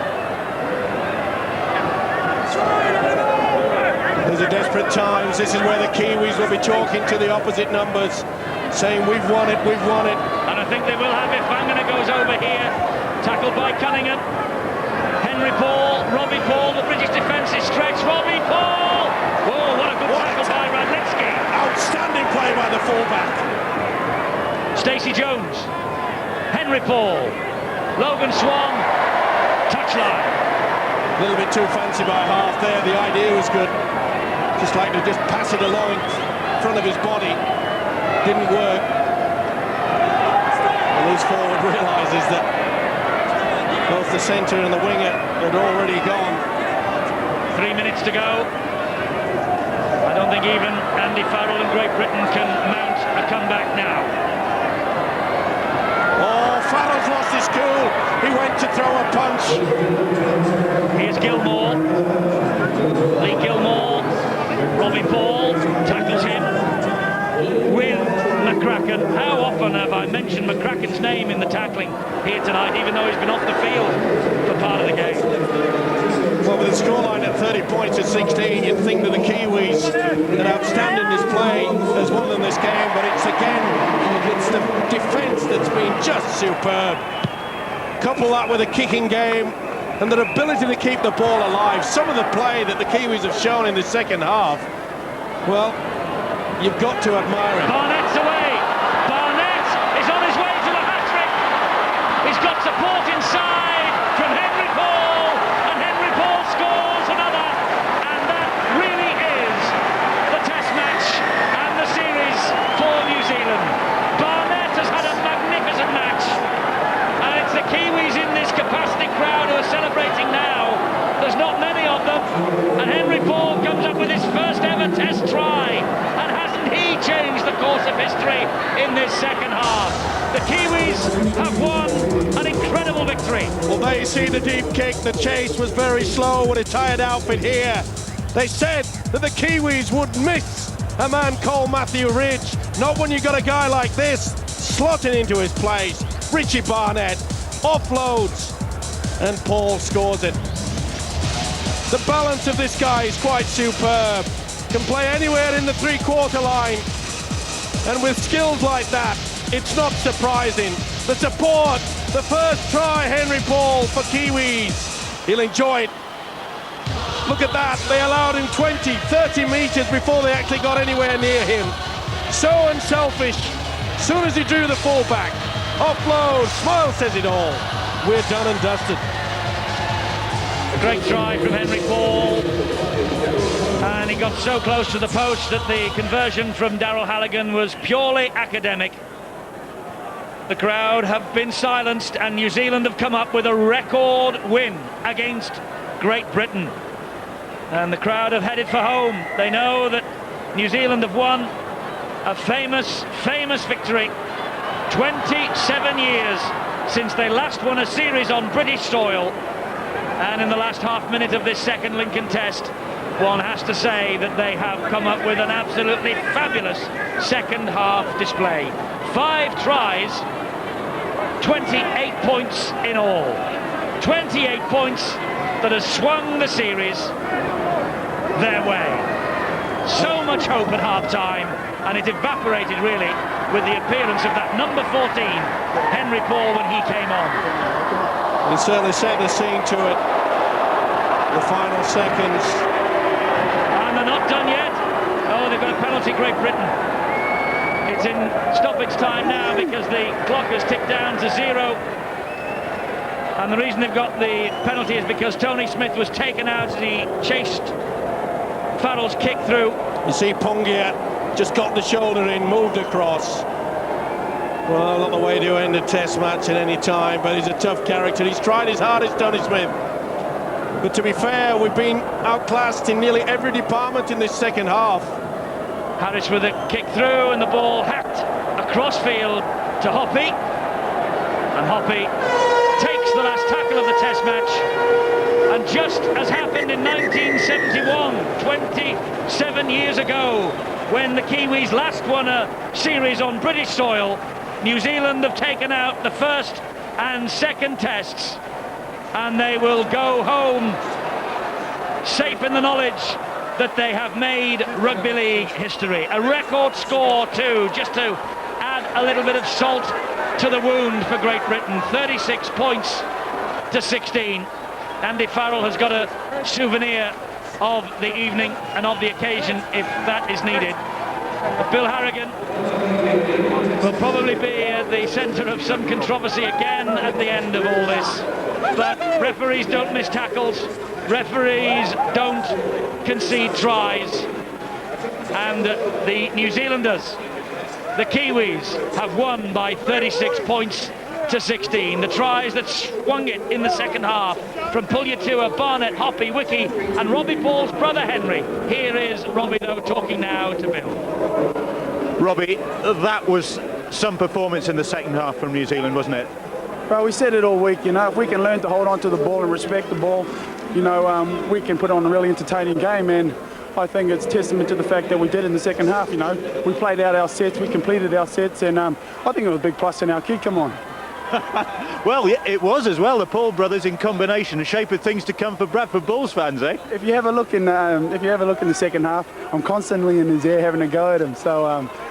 These are desperate times. This is where the Kiwis will be talking to the opposite numbers, saying we've won it, we've won it. And I think they will have it. Vangana goes over here. Tackled by Cunningham. Henry Paul, Robbie Paul, the British defence is stretched. Robbie Paul! Whoa, what a good tackle by Radlinski. Outstanding play by the fullback. Stacey Jones. Henry Paul. Logan Swan. Touchline. A little bit too fancy by half there. The idea was good. Just like to just pass it along in front of his body. Didn't work. The loose forward realises that both the centre and the winger had already gone. 3 minutes to go. I don't think even Andy Farrell in Great Britain can mount a comeback now. Oh, Farrell's lost his cool. He went to throw a punch. Here's Gilmore. Lee Gilmore. Robbie Paul tackles him with McCracken. How often have I mentioned McCracken's name in the tackling here tonight, even though he's been off the field for part of the game? Well, with the scoreline at 30 points at 16, you'd think that the Kiwis had outstanding display as won them this game, but it's the defence that's been just superb. Couple that with a kicking game and their ability to keep the ball alive. Some of the play that the Kiwis have shown in the second half, well, you've got to admire it. Barnett's away. Barnett is on his way to a hat-trick. He's got support inside from Henry Paul, and Henry Paul scores another. And that really is the test match and the series for New Zealand. Barnett has had a magnificent match. And it's the Kiwis in this capacity crowd who are celebrating now. There's not many of them. And Henry Paul comes up with his first ever test try. And hasn't he changed the course of history in this second half? The Kiwis have won an incredible victory. Well, there you see the deep kick. The chase was very slow with a tired outfit here. They said that the Kiwis would miss a man called Matthew Ridge. Not when you got a guy like this slotting into his place. Richie Barnett offloads and Paul scores it. The balance of this guy is quite superb. Can play anywhere in the three-quarter line. And with skills like that, it's not surprising. The support, the first try, Henry Paul for Kiwis. He'll enjoy it. Look at that, they allowed him 20, 30 metres before they actually got anywhere near him. So unselfish. As soon as he drew the fullback, offload, smile says it all. We're done and dusted. A great try from Henry Paul. And he got so close to the post that the conversion from Daryl Halligan was purely academic. The crowd have been silenced and New Zealand have come up with a record win against Great Britain. And the crowd have headed for home. They know that New Zealand have won a famous, famous victory. 27 years since they last won a series on British soil. And in the last half minute of this second Lincoln Test, one has to say that they have come up with an absolutely fabulous second half display. 5 tries, 28 points in all. 28 points that has swung the series their way. So much hope at half-time, and it evaporated really with the appearance of that number 14, Henry Paul, when he came on. He certainly set the scene to it. The final seconds. And they're not done yet. Oh, they've got a penalty, Great Britain. It's in stoppage time now because the clock has ticked down to 0. And the reason they've got the penalty is because Tony Smith was taken out as he chased Farrell's kick through. You see Pongia just got the shoulder in, moved across. Well, not the way to end a test match at any time, but he's a tough character. He's tried his hardest, Tony Smith. But to be fair, we've been outclassed in nearly every department in this second half. Harris with a kick through and the ball hacked across field to Hoppy. And Hoppy takes the last tackle of the test match. And just as happened in 1971, 27 years ago, when the Kiwis last won a series on British soil, New Zealand have taken out the first and second tests, and they will go home safe in the knowledge that they have made rugby league history. A record score too, just to add a little bit of salt to the wound for Great Britain. 36 points to 16. Andy Farrell has got a souvenir of the evening and of the occasion if that is needed. But Bill Harrigan will probably be at the centre of some controversy again at the end of all this. But referees don't miss tackles, referees don't concede tries, and the New Zealanders, the Kiwis, have won by 36 points to 16. The tries that swung it in the second half from Puliatua, Barnett, Hoppy, Wiki and Robbie Paul's brother Henry. Here is Robbie though talking now to Bill. Robbie, that was some performance in the second half from New Zealand, wasn't it? Well, we said it all week, you know, if we can learn to hold on to the ball and respect the ball, you know, we can put on a really entertaining game, and I think it's testament to the fact that we did in the second half, you know. We played out our sets, we completed our sets, and I think it was a big plus in our kid, come on. Well, yeah, it was as well. The Paul brothers in combination, a shape of things to come for Bradford Bulls fans, eh? If you have a look in, the second half, I'm constantly in his ear having a go at him. So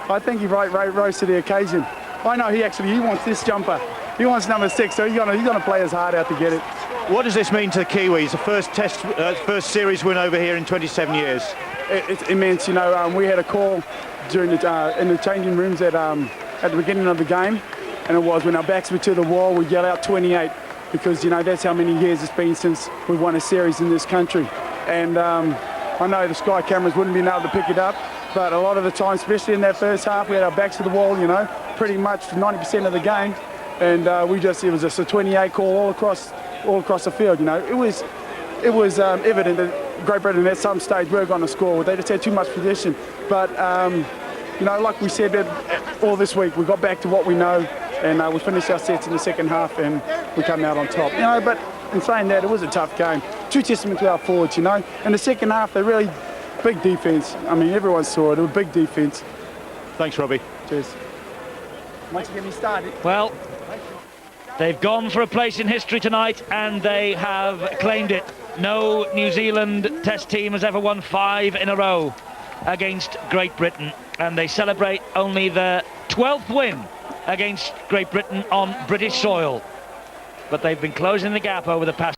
I think he rose to the occasion. I know he wants this jumper. He wants number 6, so he's gonna play his heart out to get it. What does this mean to the Kiwis? The first series win over here in 27 years. It's immense. You know, we had a call during in the changing rooms at the beginning of the game. And it was when our backs were to the wall, we yell out 28 because, you know, that's how many years it's been since we've won a series in this country. And I know the Sky cameras wouldn't have been able to pick it up, but a lot of the time, especially in that first half, we had our backs to the wall, you know, pretty much 90% of the game. And it was just a 28 call all across the field, you know. It was evident that Great Britain at some stage were going to score. They just had too much possession. But, you know, like we said all this week, we got back to what we know. And we finished our sets in the second half and we come out on top. You know, but in saying that, it was a tough game. True testament to our forwards, you know. In the second half, they really big defence. I mean, everyone saw it. It was big defence. Thanks, Robbie. Cheers. Once you get me started. Well, they've gone for a place in history tonight and they have claimed it. No New Zealand Test team has ever won 5 in a row against Great Britain, and they celebrate only their 12th win against Great Britain on British soil. But they've been closing the gap over the past